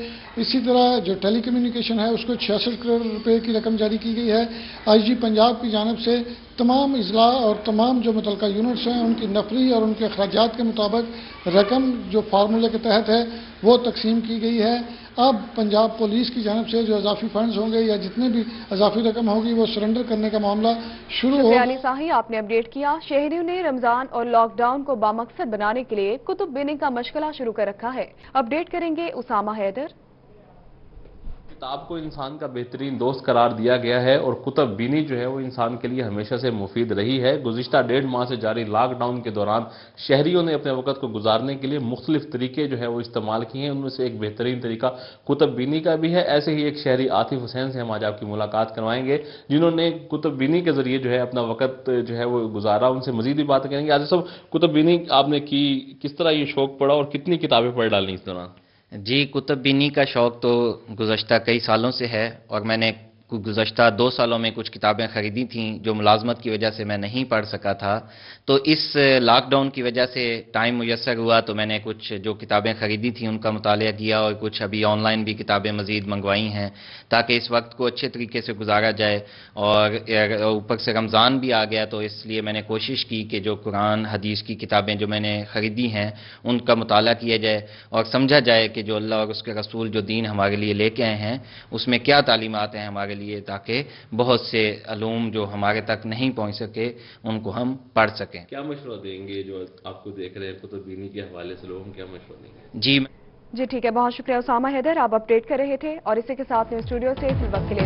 اسی طرح جو ٹیلی کمیونیکیشن ہے اس کو 66 کروڑ روپے کی رقم جاری کی گئی ہے۔ آئی جی پنجاب کی جانب سے تمام اضلاع اور تمام جو متعلقہ یونٹس ہیں ان کی نفری اور ان کے اخراجات کے مطابق رقم جو فارمولے کے تحت ہے وہ تقسیم کی گئی ہے۔ اب پنجاب پولیس کی جانب سے جو اضافی فنڈز ہوں گے یا جتنے بھی اضافی رقم ہوگی وہ سرنڈر کرنے کا معاملہ شروع شکریہ علی ساہی، آپ نے اپڈیٹ کیا۔ شہریوں نے رمضان اور لاک ڈاؤن کو بامقصد بنانے کے لیے کتب بینی کا مشغلہ شروع کر رکھا ہے۔ اپڈیٹ کریں گے اسامہ حیدر۔ کتاب کو انسان کا بہترین دوست قرار دیا گیا ہے اور کتب بینی جو ہے وہ انسان کے لیے ہمیشہ سے مفید رہی ہے۔ گزشتہ 1.5 ماہ سے جاری لاک ڈاؤن کے دوران شہریوں نے اپنے وقت کو گزارنے کے لیے مختلف طریقے جو ہے وہ استعمال کیے ہیں، ان میں سے ایک بہترین طریقہ کتب بینی کا بھی ہے۔ ایسے ہی ایک شہری عاطف حسین سے ہم آج آپ کی ملاقات کروائیں گے جنہوں نے کتب بینی کے ذریعے جو ہے اپنا وقت جو ہے وہ گزارا، ان سے مزید بھی باتیں کریں گے۔ عاطف صاحب، کتب بینی آپ نے کی، کس طرح یہ شوق پڑا اور کتنی کتابیں پڑھ ڈالیں اس دوران؟ جی، کتب بینی کا شوق تو گزشتہ کئی سالوں سے ہے اور میں نے گزشتہ 2 سالوں میں کچھ کتابیں خریدی تھیں جو ملازمت کی وجہ سے میں نہیں پڑھ سکا تھا، تو اس لاک ڈاؤن کی وجہ سے ٹائم میسر ہوا تو میں نے کچھ جو کتابیں خریدی تھیں ان کا مطالعہ کیا اور کچھ ابھی آن لائن بھی کتابیں مزید منگوائی ہیں تاکہ اس وقت کو اچھے طریقے سے گزارا جائے۔ اور اوپر سے رمضان بھی آ گیا تو اس لیے میں نے کوشش کی کہ جو قرآن حدیث کی کتابیں جو میں نے خریدی ہیں ان کا مطالعہ کیا جائے اور سمجھا جائے کہ جو اللہ اور اس کے رسول جو دین ہمارے لیے لے کے آئے ہیں اس میں کیا تعلیمات ہیں ہمارے لیے، تاکہ بہت سے علوم جو ہمارے تک نہیں پہنچ سکے ان کو ہم پڑھ سکیں۔ کیا مشورہ دیں گے جو آپ کو دیکھ رہے ہیں کتب بینی کے حوالے سے لوگوں کیا مشورہ دیں گے؟ جی ٹھیک ہے، بہت شکریہ اسامہ حیدر، آپ اپڈیٹ کر رہے تھے اور اسی کے ساتھ میں اسٹوڈیو سے فی الوقت کے لیے